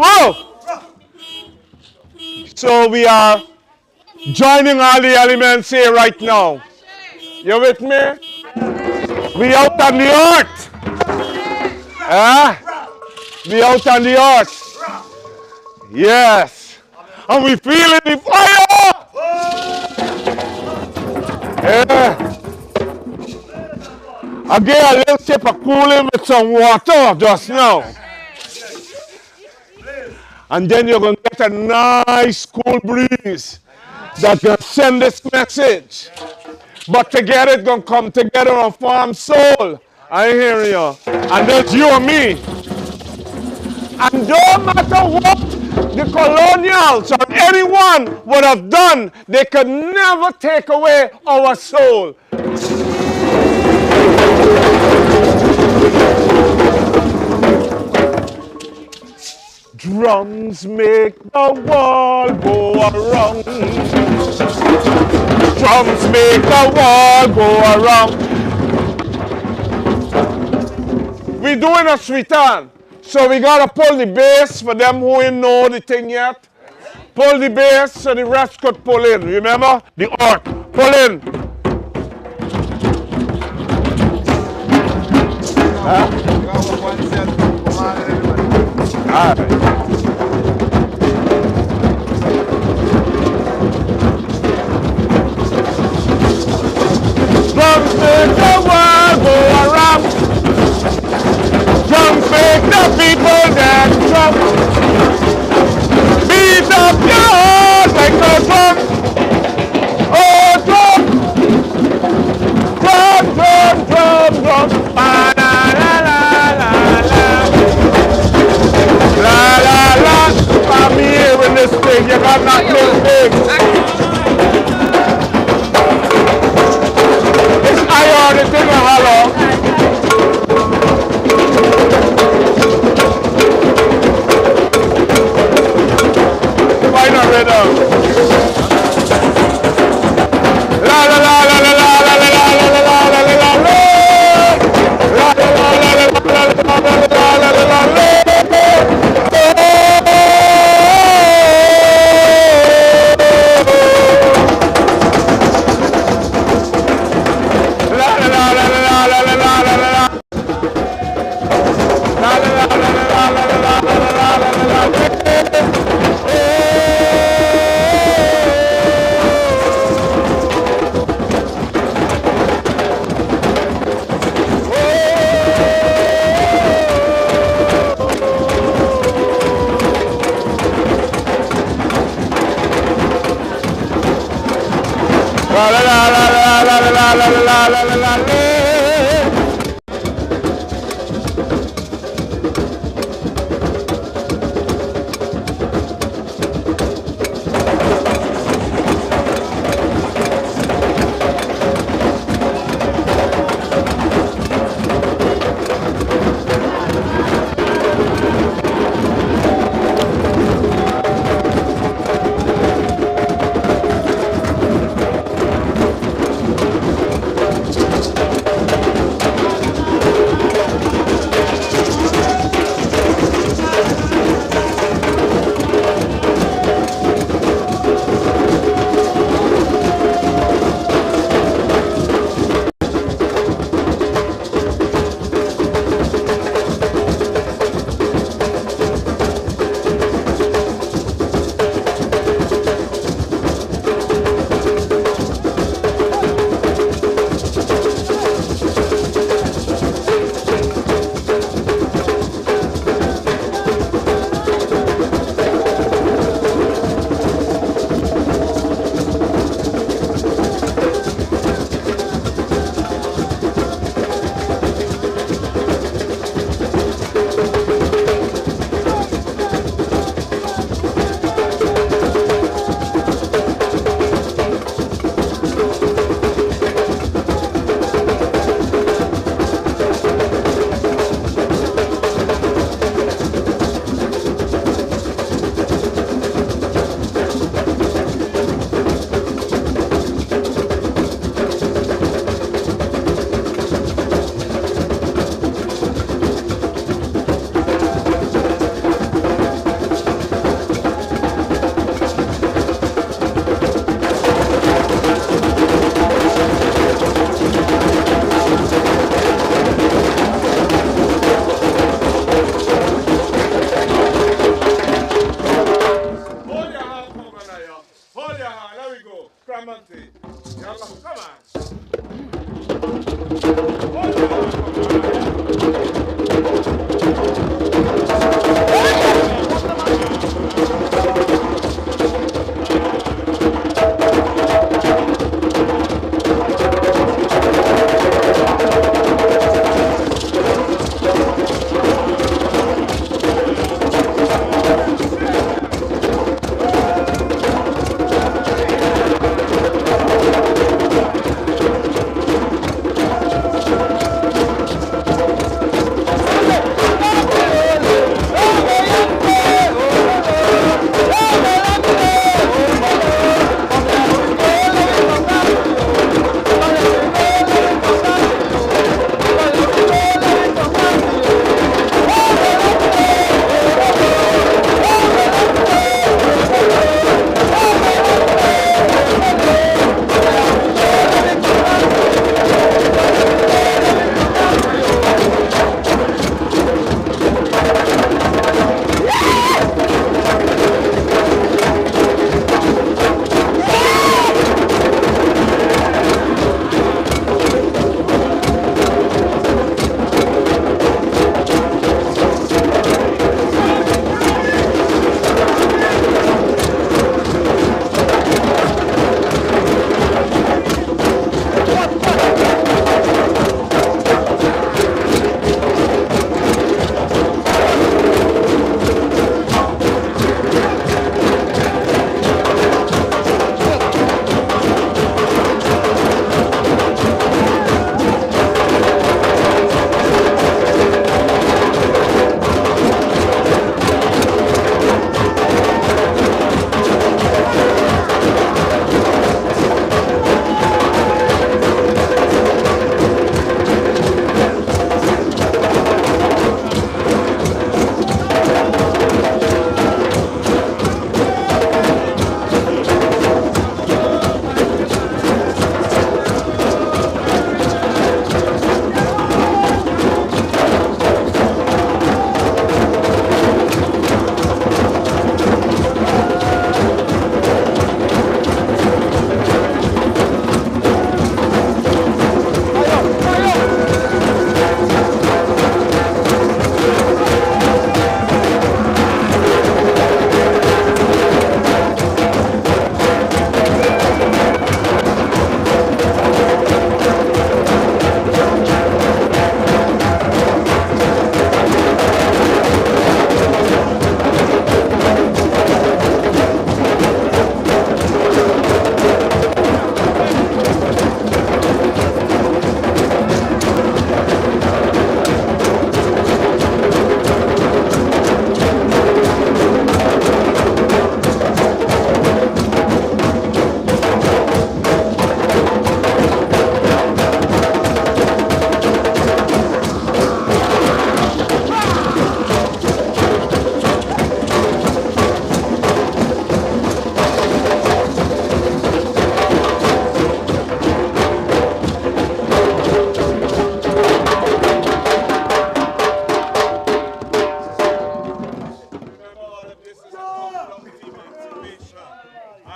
Whoa! So we are joining all the elements here right now. You with me? We out on the earth. We out on the earth. Yes. And we feeling the fire. Yeah. I get a little sip of cooling with some water just now. And then you're going to get a nice cool breeze that can send this message. But together it's going to come together on farm soul. I hear you. And there's you and me. And no matter what the colonials or anyone would have done, they could never take away our soul. Drums make the world go around. Drums make the world go around. We're doing a sweetan. So we gotta pull the bass for them who ain't know the thing yet. Pull the bass so the rest could pull in. Remember? The arc. Pull in. Huh? All right. Drums make the world go around. Drums make the people dance. Drum. Beat up your heart like a drum. Oh, drum. Drum, drum, drum, drum. La la la la la la. La la la. I'm hearing this thing. You got not this thing. I heard it in the hollow. Find a rhythm. La la la la la la la la la la la la la la la. La la la la la la la la la la la la.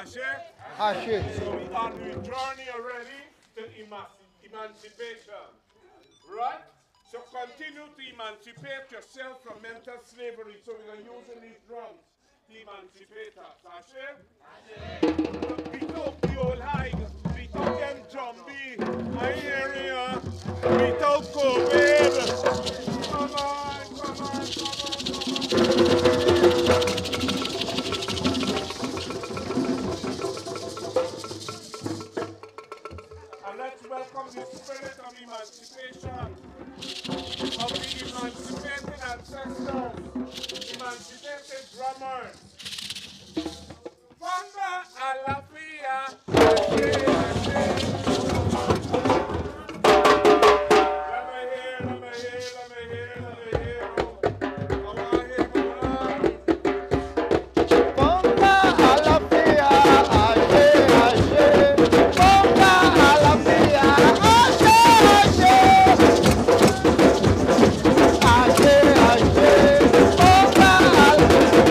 Ashe. So we are on the journey already to emancipation. Right? So continue to emancipate yourself from mental slavery. So we're going to use these drums to emancipate us. Ashe? Beat up the old hide. Beat up them zombie. I hear you. Beat out COVID. Come on, come on, come on. And let's welcome the spirit of emancipation. Of the emancipated ancestors. Emancipated drummers. Fanda alafia, ashe, ashe. Let me hear, let me hear, let me hear, let me hear. I want to hear more.
Bonga alafia, ashe, ashe. Bonga alafia, ashe, ashe. Ashe, ashe. Bonga alafia,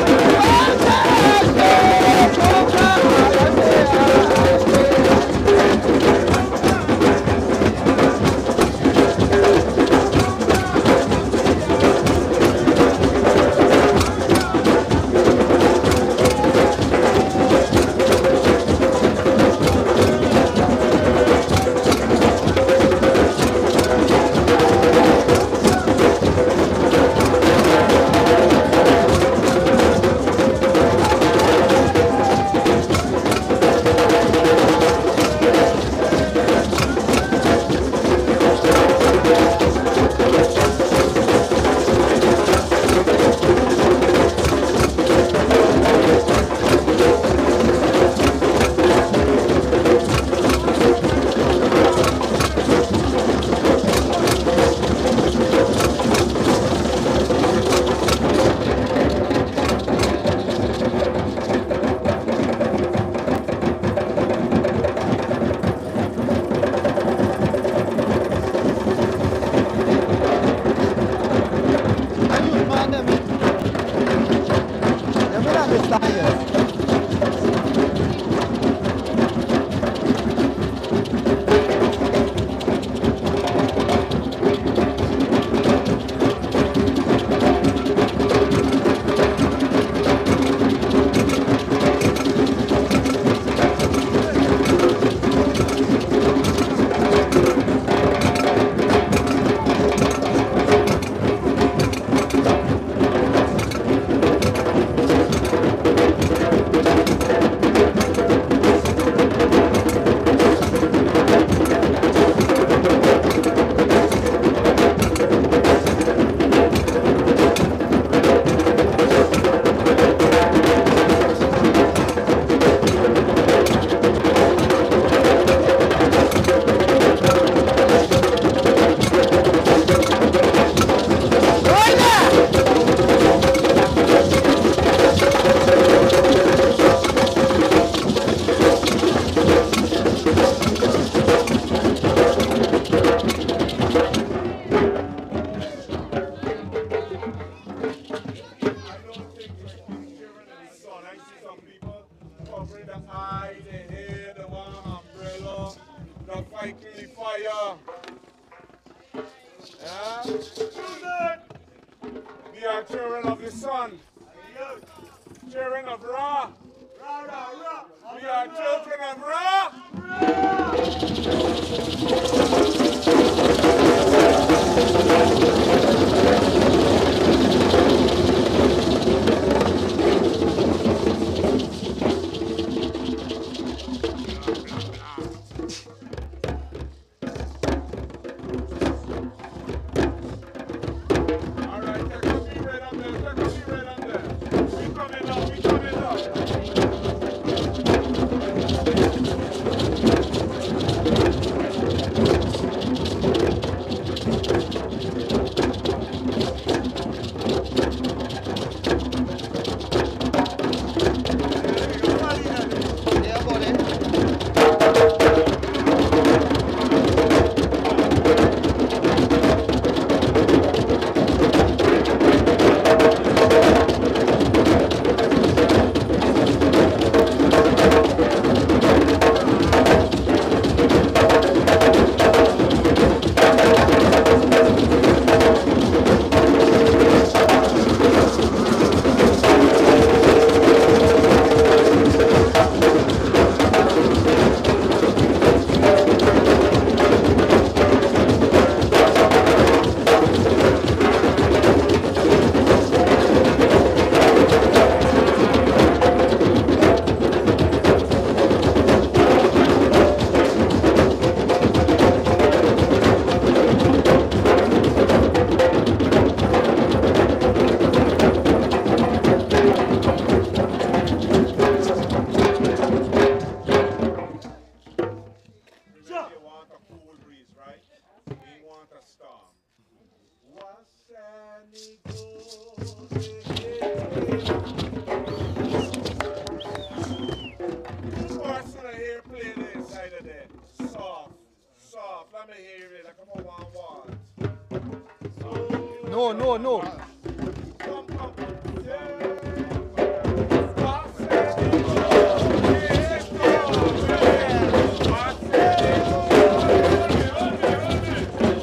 No, no, no.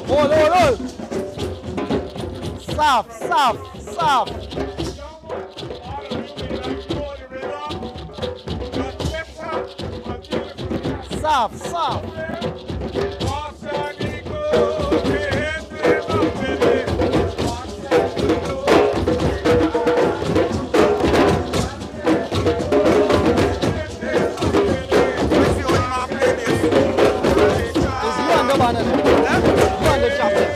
Hold, hold, hold. Soft, soft, soft. Soft, soft. Is you and the man, isn't it? You and the chaplain.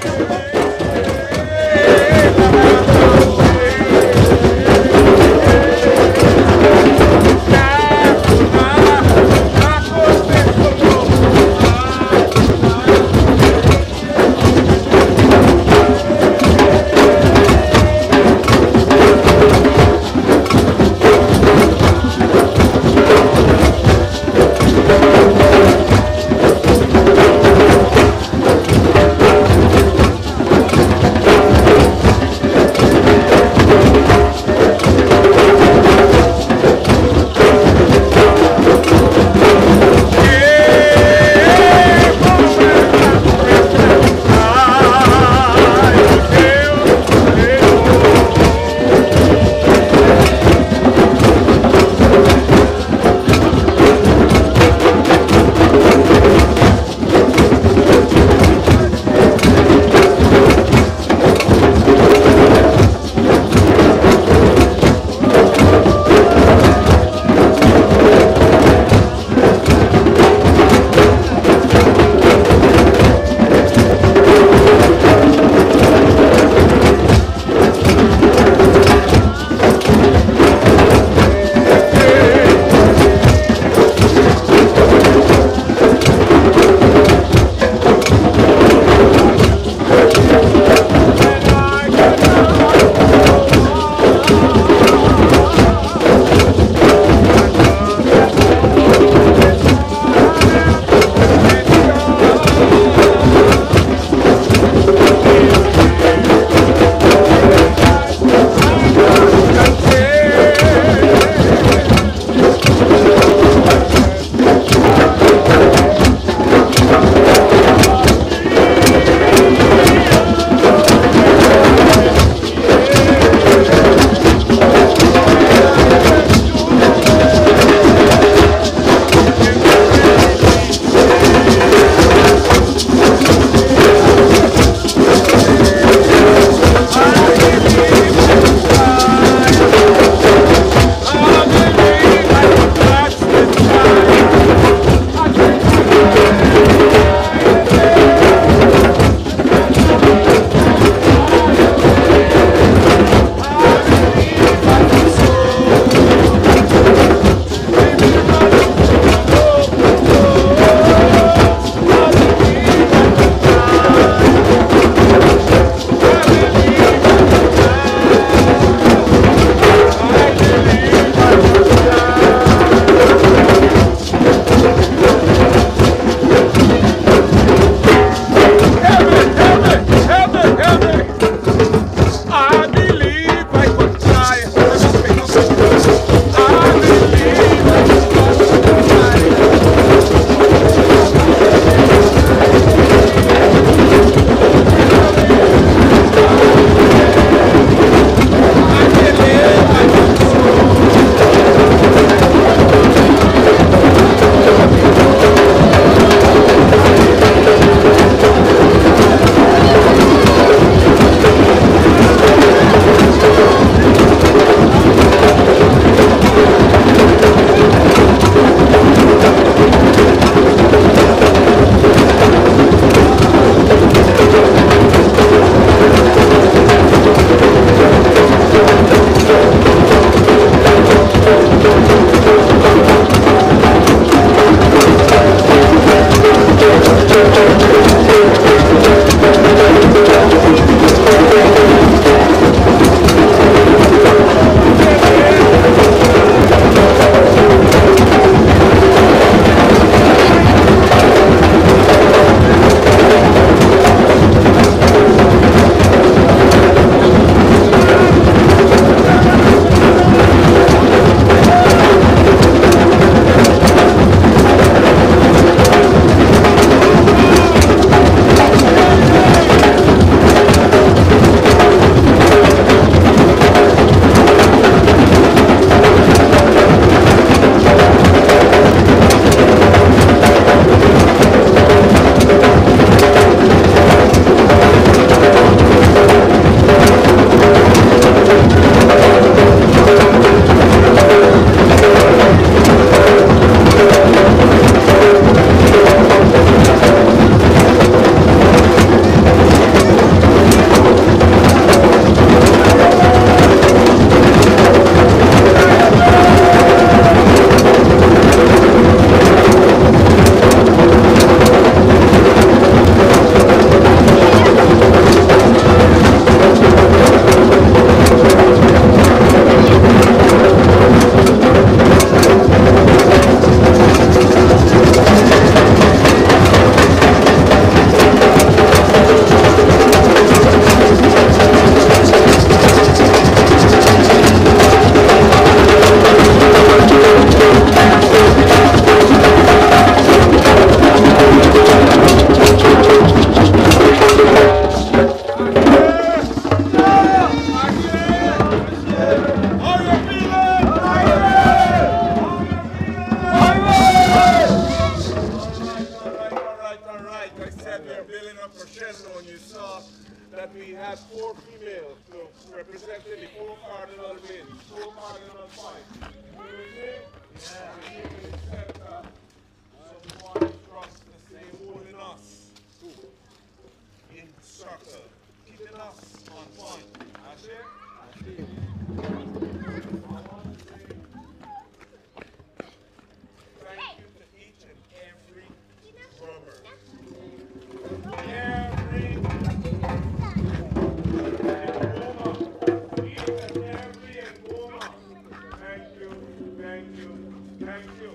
that we had 4 females representing the 4 cardinal winds, 4 cardinal points. You with me? Yeah. We're in the center. Someone trust the same holding us. In circle. Keeping us on point. Ashe? Thank you to each and every drummer. Every each and every woman. Thank you, thank you, thank you.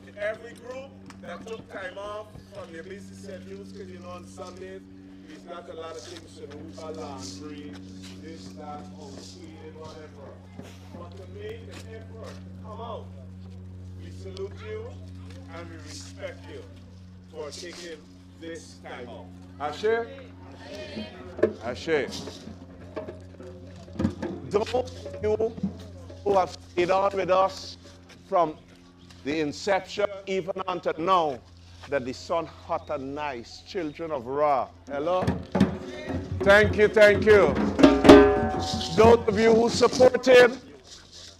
To every group that took time off from their busy schedules, because you know on Sundays, we've got a lot of things to do, laundry, this, that, home cleaning, whatever. But to make an effort to come out, we salute you and we respect you for taking this time out. Ashe? Ashe. Those of you who have stayed on with us from the inception even until now, that the sun hot and nice, children of Ra. Hello? Thank you, thank you. Those of you who supported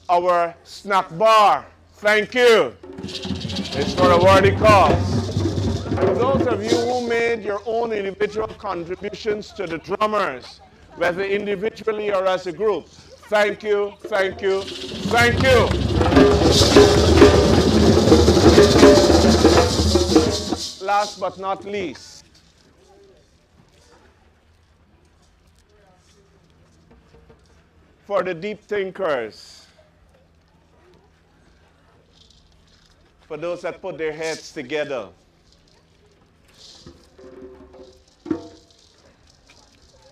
our snack bar, thank you. It's for a worthy cause. And those of you who made your own individual contributions to the drummers, whether individually or as a group, thank you, thank you, thank you. Last but not least, for the deep thinkers, for those that put their heads together,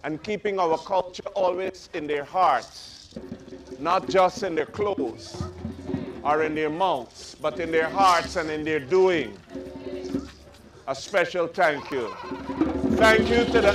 and keeping our culture always in their hearts, not just in their clothes or in their mouths, but in their hearts and in their doing. A special thank you. Thank you to the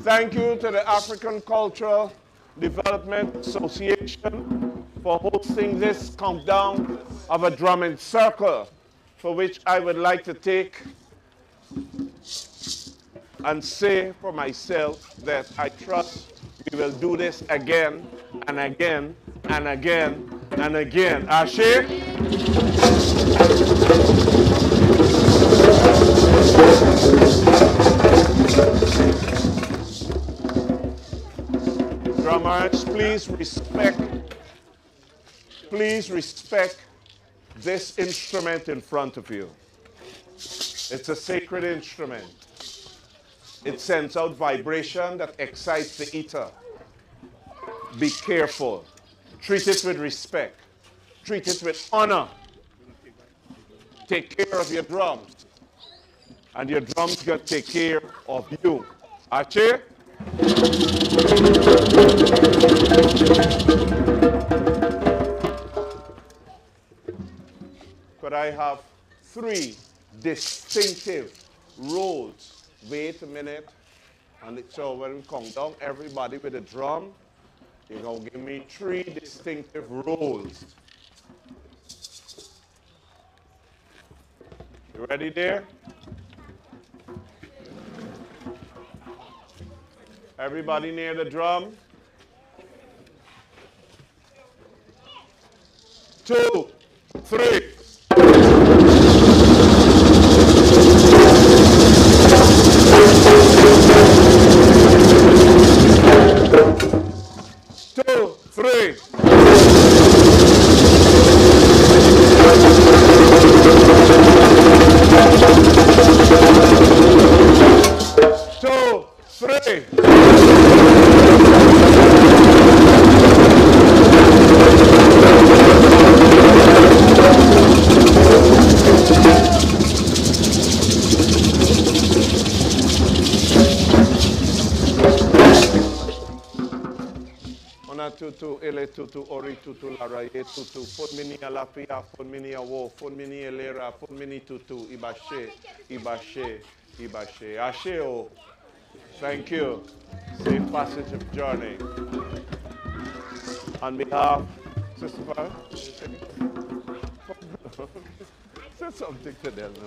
Thank you to the African Cultural Development Association for hosting this countdown of a drumming circle, for which I would like to take and say for myself that I trust we will do this again and again and again and again. Ashe? Drummers, please respect this instrument in front of you. It's a sacred instrument. It sends out vibration that excites the ether. Be careful. Treat it with respect. Treat it with honor. Take care of your drums. And your drums got to take care of you. Ashe? Could I have 3 distinctive rolls? Wait a minute. And so when we count down, everybody with a drum, you're going to give me 3 distinctive rolls. You ready there? Everybody near the drum? 2, 3. Tutu, ele tutu, ori tutu, laraye tutu, fon mini alafia, fon mini awo, fon mini elera, fon mini tutu, ibashe, ibashe, ibashe. Ashe o. Thank you. Safe passage of journey. On behalf, Sister Farah, Say something to them, man.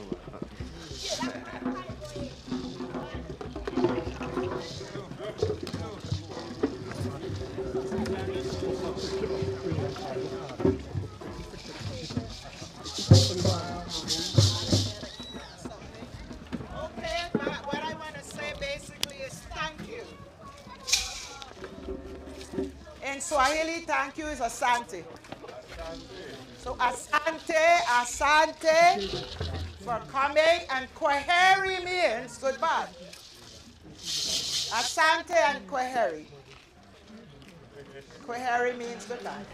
Okay, but what I want to say basically is thank you. In Swahili, thank you is asante. So asante, asante for coming, and kwaheri means goodbye. Asante and kwaheri. Kwaheri means goodbye.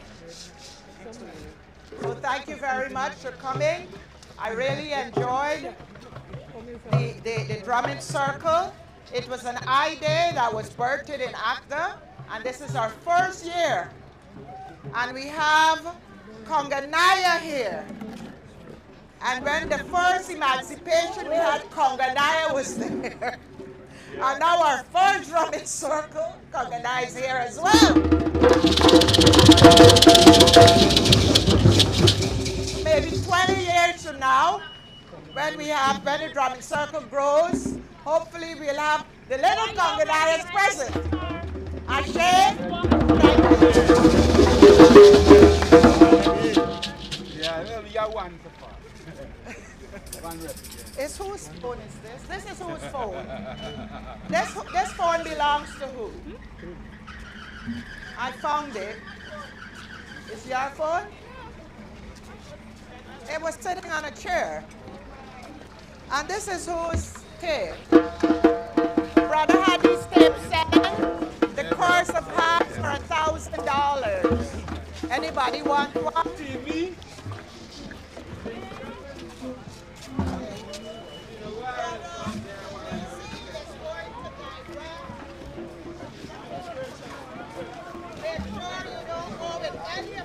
So thank you very much for coming. I really enjoyed the drumming circle. It was an idea that was birthed in ACDA, and this is our first year. And we have Conganaya here. And when the first Emancipation, we had Conganaya was there. And now our first drumming circle, Conganaya is here as well. Maybe 20 years from now, when the drumming circle grows, hopefully we'll have the little Conganayas present. Ashe, thank you.
Yeah, we got one so far. One refugee.
It's whose phone is this? This is whose phone? This phone belongs to who? I found it. It's your phone? It was sitting on a chair. And this is whose tape? Brother had his tape selling The Curse of Hearts for $1,000. Anybody want one? TV? Make sure you don't go with any